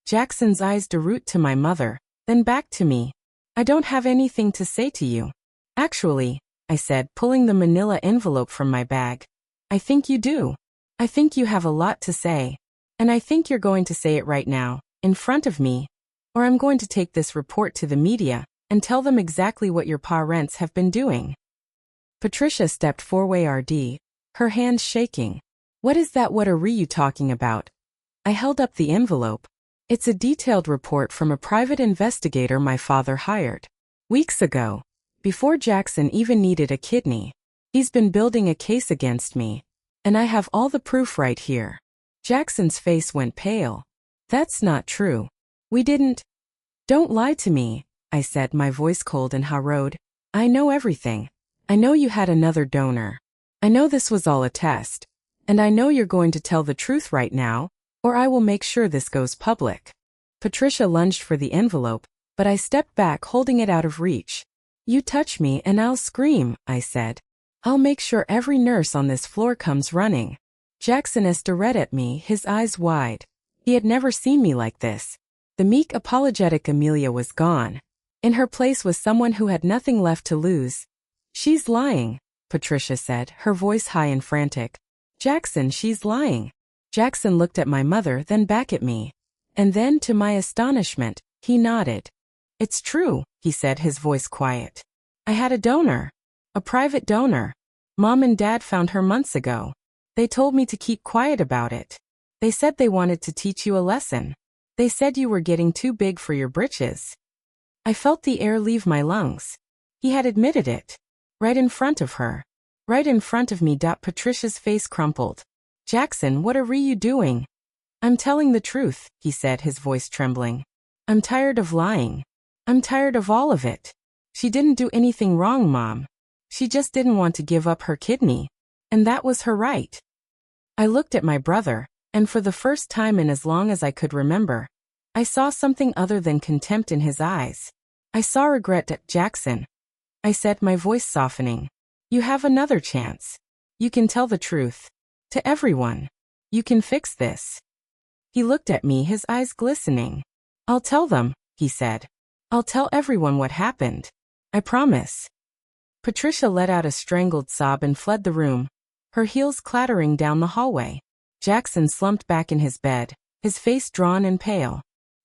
Jackson's eyes root to my mother, then back to me. "I don't have anything to say to you. Actually, I said, pulling the manila envelope from my bag. I think you do. I think you have a lot to say. And I think you're going to say it right now, in front of me. Or I'm going to take this report to the media and tell them exactly what your parents have been doing. Patricia stepped forward, her hands shaking. What is that? What are you talking about? I held up the envelope. It's a detailed report from a private investigator my father hired weeks ago, before Jackson even needed a kidney. He's been building a case against me, and I have all the proof right here. Jackson's face went pale. That's not true. We didn't. Don't lie to me, I said, my voice cold and harrowed. I know everything. I know you had another donor. I know this was all a test. And I know you're going to tell the truth right now, or I will make sure this goes public. Patricia lunged for the envelope, but I stepped back, holding it out of reach. You touch me and I'll scream, I said. I'll make sure every nurse on this floor comes running. Jackson stared at me, his eyes wide. He had never seen me like this. The meek, apologetic Amelia was gone. In her place was someone who had nothing left to lose. She's lying, Patricia said, her voice high and frantic. Jackson, she's lying. Jackson looked at my mother, then back at me. And then, to my astonishment, he nodded. It's true, he said, his voice quiet. I had a donor. A private donor. Mom and Dad found her months ago. They told me to keep quiet about it. They said they wanted to teach you a lesson. They said you were getting too big for your britches. I felt the air leave my lungs. He had admitted it. Right in front of her. Right in front of me. Patricia's face crumpled. Jackson, what are you doing? I'm telling the truth, he said, his voice trembling. I'm tired of lying. I'm tired of all of it. She didn't do anything wrong, Mom. She just didn't want to give up her kidney. And that was her right. I looked at my brother, and for the first time in as long as I could remember, I saw something other than contempt in his eyes. I saw regret. Jackson, I said, my voice softening. You have another chance. You can tell the truth. To everyone. You can fix this. He looked at me, his eyes glistening. I'll tell them, he said. I'll tell everyone what happened. I promise. Patricia let out a strangled sob and fled the room, her heels clattering down the hallway. Jackson slumped back in his bed, his face drawn and pale.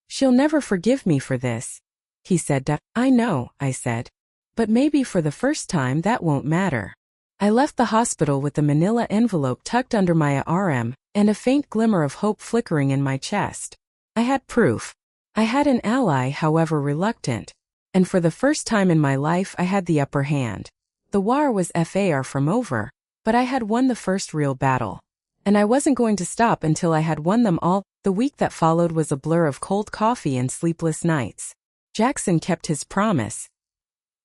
She'll never forgive me for this, he said. I know, I said. But maybe for the first time that won't matter. I left the hospital with the manila envelope tucked under my arm and a faint glimmer of hope flickering in my chest. I had proof. I had an ally, however reluctant. And for the first time in my life I had the upper hand. The war was far from over, but I had won the first real battle. And I wasn't going to stop until I had won them all. The week that followed was a blur of cold coffee and sleepless nights. Jackson kept his promise.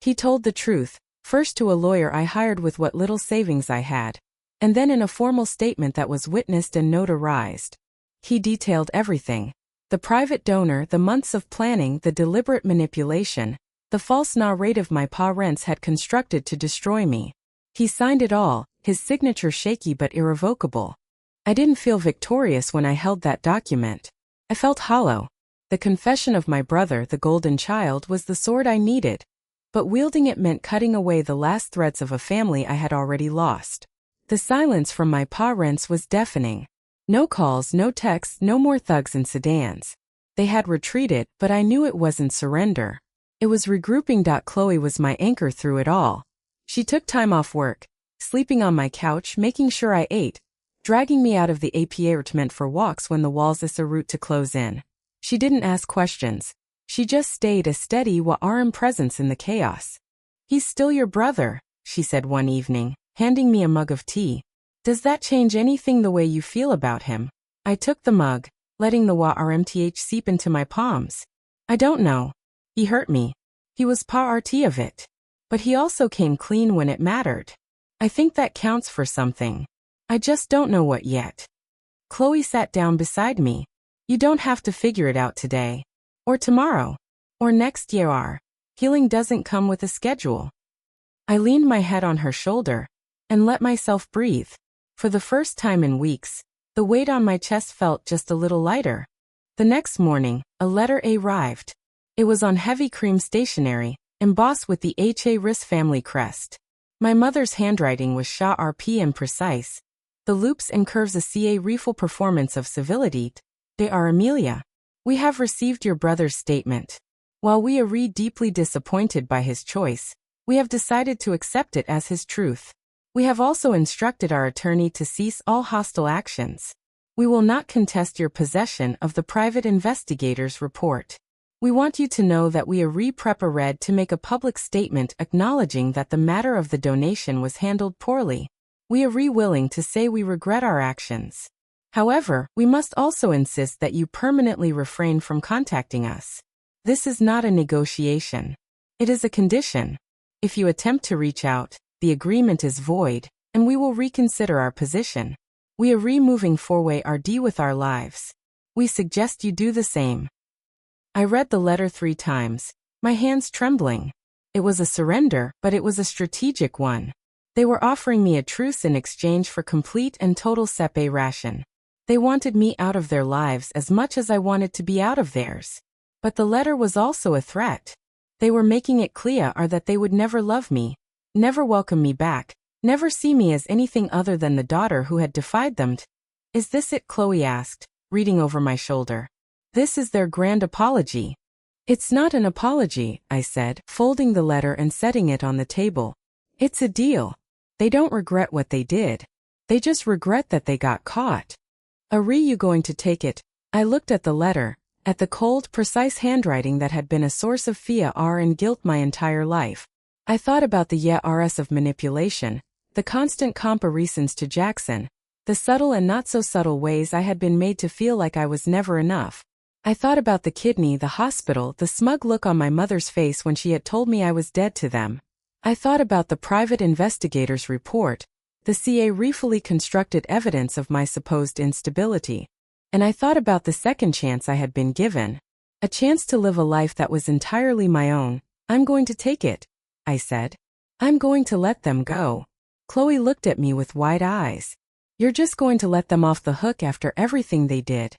He told the truth, first to a lawyer I hired with what little savings I had, and then in a formal statement that was witnessed and notarized. He detailed everything. The private donor, the months of planning, the deliberate manipulation, the false narrative my parents had constructed to destroy me. He signed it all, his signature shaky but irrevocable. I didn't feel victorious when I held that document. I felt hollow. The confession of my brother, the golden child, was the sword I needed. But wielding it meant cutting away the last threads of a family I had already lost. The silence from my parents was deafening. No calls, no texts, no more thugs in sedans. They had retreated, but I knew it wasn't surrender. It was regrouping. Chloe was my anchor through it all. She took time off work, sleeping on my couch, making sure I ate, dragging me out of the apartment for walks when the walls is a route to close in. She didn't ask questions. She just stayed a steady warm presence in the chaos. He's still your brother, she said one evening, handing me a mug of tea. Does that change anything the way you feel about him? I took the mug, letting the warmth seep into my palms. I don't know. He hurt me. He was part of it. But he also came clean when it mattered. I think that counts for something. I just don't know what yet. Chloe sat down beside me. You don't have to figure it out today. Or tomorrow. Or next year. Healing doesn't come with a schedule. I leaned my head on her shoulder and let myself breathe. For the first time in weeks, the weight on my chest felt just a little lighter. The next morning, a letter arrived. It was on heavy cream stationery, embossed with the H.A. Riss family crest. My mother's handwriting was sharp and precise. The loops and curves a rifle performance of civility. They are Amelia. We have received your brother's statement. While we are deeply disappointed by his choice, we have decided to accept it as his truth. We have also instructed our attorney to cease all hostile actions. We will not contest your possession of the private investigator's report. We want you to know that we are prepared to make a public statement acknowledging that the matter of the donation was handled poorly. We are willing to say we regret our actions. However, we must also insist that you permanently refrain from contacting us. This is not a negotiation. It is a condition. If you attempt to reach out, the agreement is void, and we will reconsider our position. We are moving forward with our lives. We suggest you do the same. I read the letter 3 times, my hands trembling. It was a surrender, but it was a strategic one. They were offering me a truce in exchange for complete and total separation. They wanted me out of their lives as much as I wanted to be out of theirs. But the letter was also a threat. They were making it clear that they would never love me, never welcome me back, never see me as anything other than the daughter who had defied them. Is this it? Chloe asked, reading over my shoulder. This is their grand apology. It's not an apology, I said, folding the letter and setting it on the table. It's a deal. They don't regret what they did. They just regret that they got caught. Are you going to take it? I looked at the letter, at the cold, precise handwriting that had been a source of fear and guilt my entire life. I thought about the years of manipulation, the constant comparisons to Jackson, the subtle and not so subtle ways I had been made to feel like I was never enough. I thought about the kidney, the hospital, the smug look on my mother's face when she had told me I was dead to them. I thought about the private investigator's report, the carefully constructed evidence of my supposed instability. And I thought about the second chance I had been given. A chance to live a life that was entirely my own. I'm going to take it, I said. I'm going to let them go. Chloe looked at me with wide eyes. You're just going to let them off the hook after everything they did?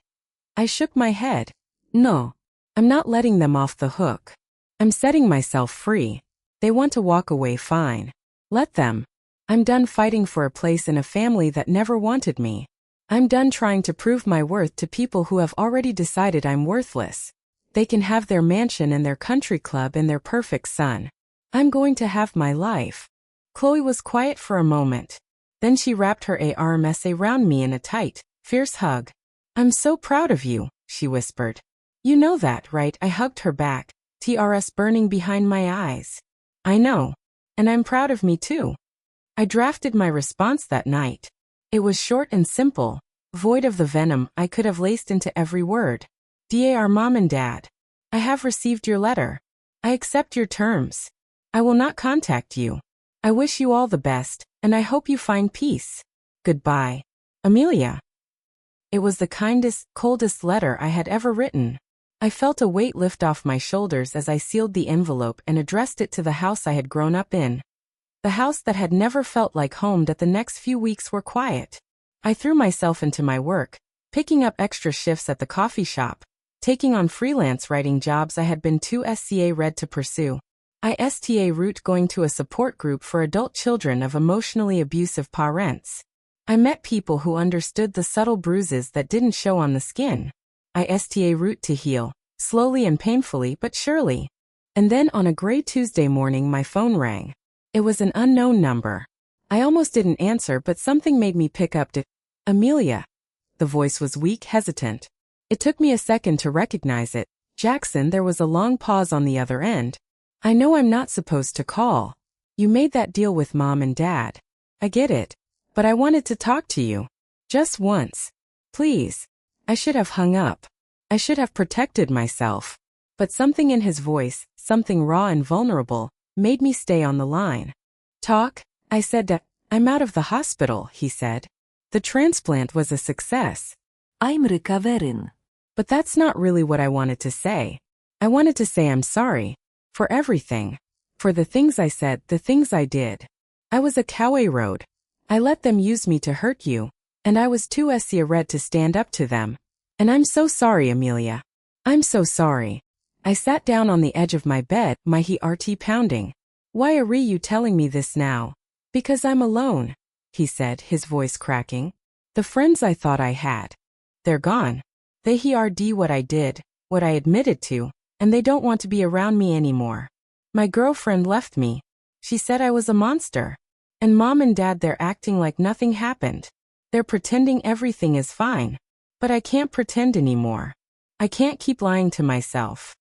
I shook my head. No, I'm not letting them off the hook. I'm setting myself free. They want to walk away, fine. Let them. I'm done fighting for a place in a family that never wanted me. I'm done trying to prove my worth to people who have already decided I'm worthless. They can have their mansion and their country club and their perfect son. I'm going to have my life. Chloe was quiet for a moment. Then she wrapped her arms around me in a tight, fierce hug. I'm so proud of you, she whispered. You know that, right? I hugged her back, tears burning behind my eyes. I know. And I'm proud of me too. I drafted my response that night. It was short and simple, void of the venom I could have laced into every word. Dear Mom and Dad, I have received your letter. I accept your terms. I will not contact you. I wish you all the best, and I hope you find peace. Goodbye. Amelia. It was the kindest, coldest letter I had ever written. I felt a weight lift off my shoulders as I sealed the envelope and addressed it to the house I had grown up in. The house that had never felt like home. That the next few weeks were quiet. I threw myself into my work, picking up extra shifts at the coffee shop, taking on freelance writing jobs I had been too red to pursue. I route going to a support group for adult children of emotionally abusive parents. I met people who understood the subtle bruises that didn't show on the skin. I route to heal, slowly and painfully but surely. And then on a gray Tuesday morning my phone rang. It was an unknown number. I almost didn't answer, but something made me pick up. Amelia. The voice was weak, hesitant. It took me a second to recognize it. Jackson. There was a long pause on the other end. I know I'm not supposed to call. You made that deal with Mom and Dad. I get it. But I wanted to talk to you. Just once. Please. I should have hung up. I should have protected myself. But something in his voice, something raw and vulnerable, made me stay on the line. Talk? I said. I'm out of the hospital, he said. The transplant was a success. I'm recovering. But that's not really what I wanted to say. I wanted to say I'm sorry. For everything. For the things I said, the things I did. I was a coward. I let them use me to hurt you. And I was too red to stand up to them. And I'm so sorry, Amelia. I'm so sorry. I sat down on the edge of my bed, my heart pounding. Why are you telling me this now? Because I'm alone, he said, his voice cracking. The friends I thought I had. They're gone. They heard what I did, what I admitted to, and they don't want to be around me anymore. My girlfriend left me. She said I was a monster. And Mom and Dad, they're acting like nothing happened. They're pretending everything is fine. But I can't pretend anymore. I can't keep lying to myself.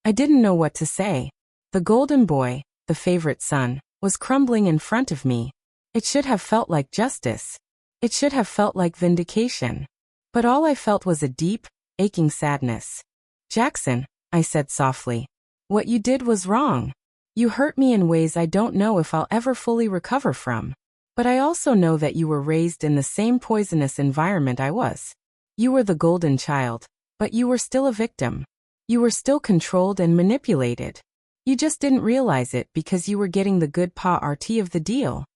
I didn't know what to say. The golden boy, the favorite son, was crumbling in front of me. It should have felt like justice. It should have felt like vindication. But all I felt was a deep, aching sadness. Jackson, I said softly, what you did was wrong. You hurt me in ways I don't know if I'll ever fully recover from. But I also know that you were raised in the same poisonous environment I was. You were the golden child, but you were still a victim. You were still controlled and manipulated. You just didn't realize it because you were getting the good part of the deal.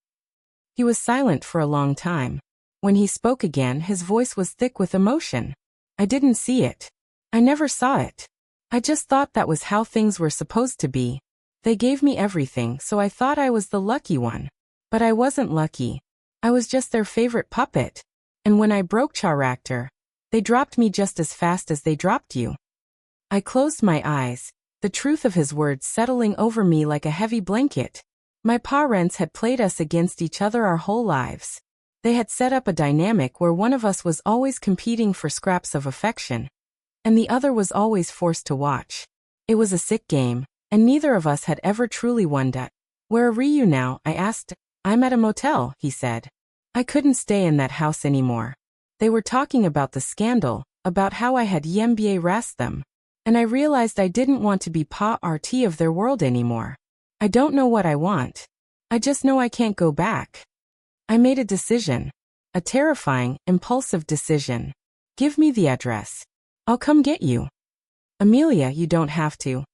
He was silent for a long time. When he spoke again, his voice was thick with emotion. I didn't see it. I never saw it. I just thought that was how things were supposed to be. They gave me everything, so I thought I was the lucky one. But I wasn't lucky. I was just their favorite puppet. And when I broke character, they dropped me just as fast as they dropped you. I closed my eyes, the truth of his words settling over me like a heavy blanket. My parents had played us against each other our whole lives. They had set up a dynamic where one of us was always competing for scraps of affection, and the other was always forced to watch. It was a sick game, and neither of us had ever truly won that. Where are you now? I asked. I'm at a motel, he said. I couldn't stay in that house anymore. They were talking about the scandal, about how I had embarrassed them. And I realized I didn't want to be part of their world anymore. I don't know what I want. I just know I can't go back. I made a decision. A terrifying, impulsive decision. Give me the address. I'll come get you. Amelia, you don't have to.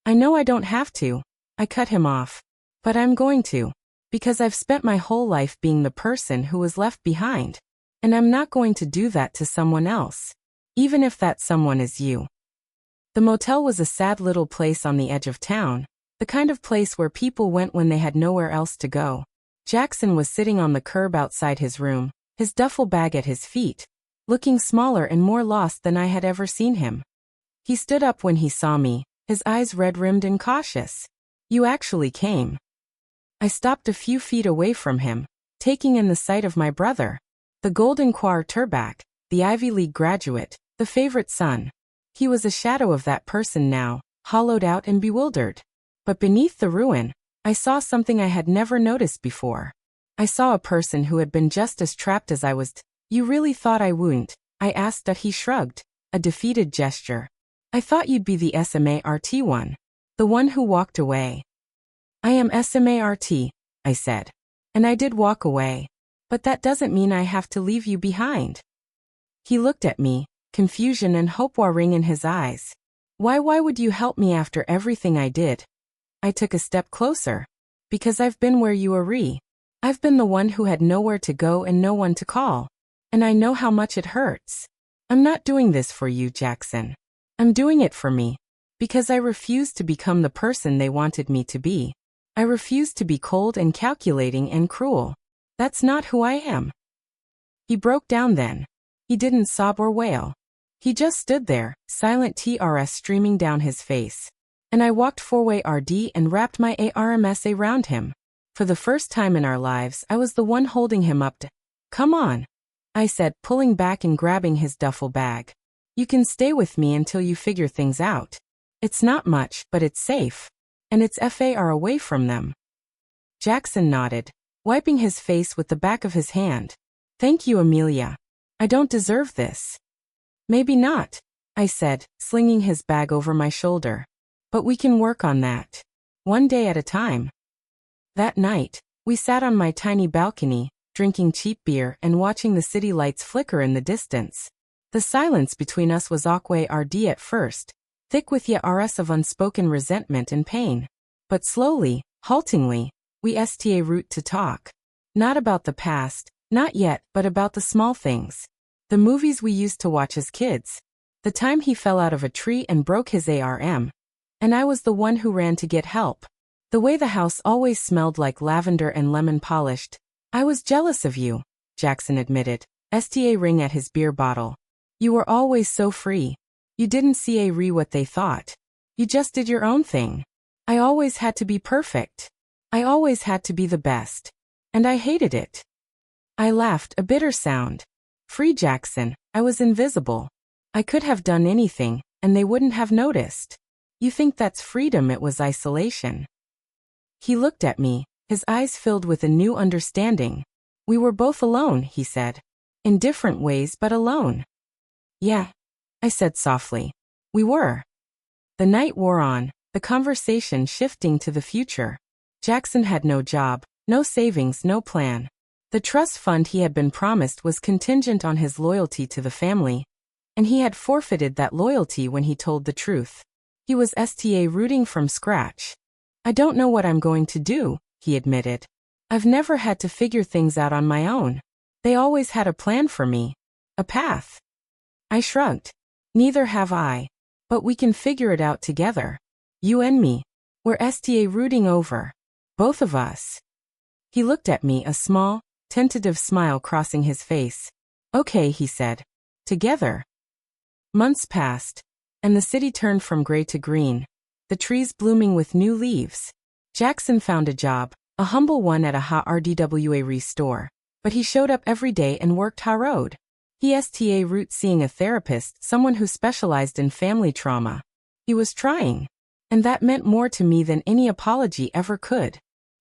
I know I don't have to. I cut him off. But I'm going to. Because I've spent my whole life being the person who was left behind. And I'm not going to do that to someone else. Even if that someone is you. The motel was a sad little place on the edge of town. The kind of place where people went when they had nowhere else to go. Jackson was sitting on the curb outside his room, his duffel bag at his feet, looking smaller and more lost than I had ever seen him. He stood up when he saw me, his eyes red-rimmed and cautious. You actually came. I stopped a few feet away from him, taking in the sight of my brother. The golden quarterback, the Ivy League graduate, the favorite son. He was a shadow of that person now, hollowed out and bewildered. But beneath the ruin, I saw something I had never noticed before. I saw a person who had been just as trapped as I was. You really thought I wouldn't? I asked. That he shrugged, a defeated gesture. I thought you'd be the SMART one. The one who walked away. I am SMART, I said. And I did walk away. But that doesn't mean I have to leave you behind. He looked at me, confusion and hope warring in his eyes. Why would you help me after everything I did? I took a step closer. Because I've been where you are. I've been the one who had nowhere to go and no one to call. And I know how much it hurts. I'm not doing this for you, Jackson. I'm doing it for me. Because I refuse to become the person they wanted me to be. I refuse to be cold and calculating and cruel. That's not who I am. He broke down then. He didn't sob or wail. He just stood there, silent, tears streaming down his face. And I walked forward and wrapped my arms around him. For the first time in our lives, I was the one holding him up. Come on, I said, pulling back and grabbing his duffel bag. You can stay with me until you figure things out. It's not much, but it's safe. And it's far away from them. Jackson nodded, wiping his face with the back of his hand. Thank you, Amelia. I don't deserve this. Maybe not, I said, slinging his bag over my shoulder. But we can work on that. One day at a time. That night, we sat on my tiny balcony, drinking cheap beer and watching the city lights flicker in the distance. The silence between us was awkward at first, thick with years of unspoken resentment and pain. But slowly, haltingly, we sta route to talk. Not about the past, not yet, but about the small things. The movies we used to watch as kids. The time he fell out of a tree and broke his arm. And I was the one who ran to get help. The way the house always smelled like lavender and lemon polished. I was jealous of you, Jackson admitted, sta ring at his beer bottle. You were always so free. You didn't see what they thought. You just did your own thing. I always had to be perfect. I always had to be the best. And I hated it. I laughed, a bitter sound. Free Jackson, I was invisible. I could have done anything, and they wouldn't have noticed. You think that's freedom? It was isolation. He looked at me, his eyes filled with a new understanding. We were both alone, he said. In different ways, but alone. Yeah, I said softly. We were. The night wore on, the conversation shifting to the future. Jackson had no job, no savings, no plan. The trust fund he had been promised was contingent on his loyalty to the family, and he had forfeited that loyalty when he told the truth. He was rooting from scratch. I don't know what I'm going to do, he admitted. I've never had to figure things out on my own. They always had a plan for me. A path. I shrugged. Neither have I. But we can figure it out together. You and me. We're rooting over. Both of us. He looked at me, a small, tentative smile crossing his face. Okay, he said. Together. Months passed, and the city turned from gray to green, the trees blooming with new leaves. Jackson found a job, a humble one at a heartbreak store, but he showed up every day and worked hard. He root seeing a therapist, someone who specialized in family trauma. He was trying, and that meant more to me than any apology ever could.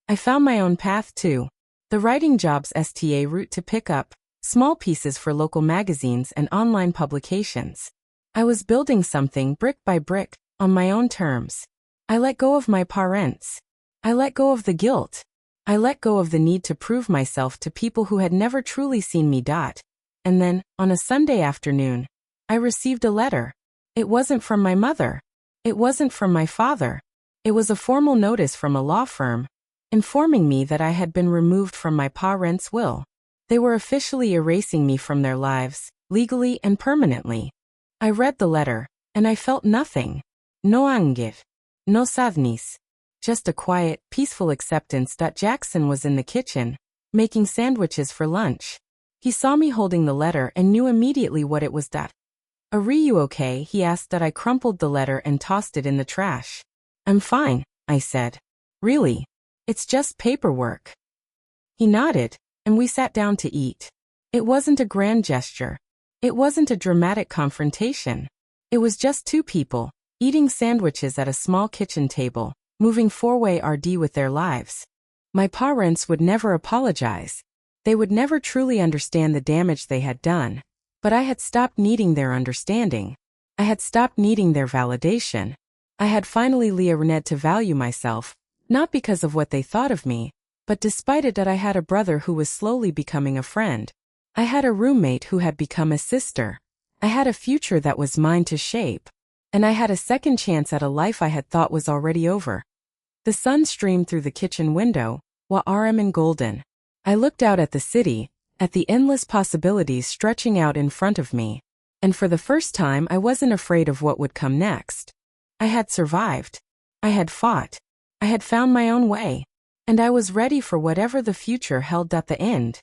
I found my own path too. The writing jobs root to pick up, small pieces for local magazines and online publications. I was building something brick by brick, on my own terms. I let go of my parents. I let go of the guilt. I let go of the need to prove myself to people who had never truly seen me. And then, on a Sunday afternoon, I received a letter. It wasn't from my mother. It wasn't from my father. It was a formal notice from a law firm, informing me that I had been removed from my parents' will. They were officially erasing me from their lives, legally and permanently. I read the letter, and I felt nothing. No anger. No sadness. Just a quiet, peaceful acceptance that Jackson was in the kitchen, making sandwiches for lunch. He saw me holding the letter and knew immediately what it was. Are you okay? He asked. That I crumpled the letter and tossed it in the trash. I'm fine, I said. Really? It's just paperwork. He nodded, and we sat down to eat. It wasn't a grand gesture. It wasn't a dramatic confrontation. It was just two people, eating sandwiches at a small kitchen table, moving forward with their lives. My parents would never apologize. They would never truly understand the damage they had done. But I had stopped needing their understanding. I had stopped needing their validation. I had finally learned to value myself, not because of what they thought of me, but despite it that I had a brother who was slowly becoming a friend. I had a roommate who had become a sister. I had a future that was mine to shape. And I had a second chance at a life I had thought was already over. The sun streamed through the kitchen window, warm and golden. I looked out at the city, at the endless possibilities stretching out in front of me. And for the first time I wasn't afraid of what would come next. I had survived. I had fought. I had found my own way. And I was ready for whatever the future held at the end.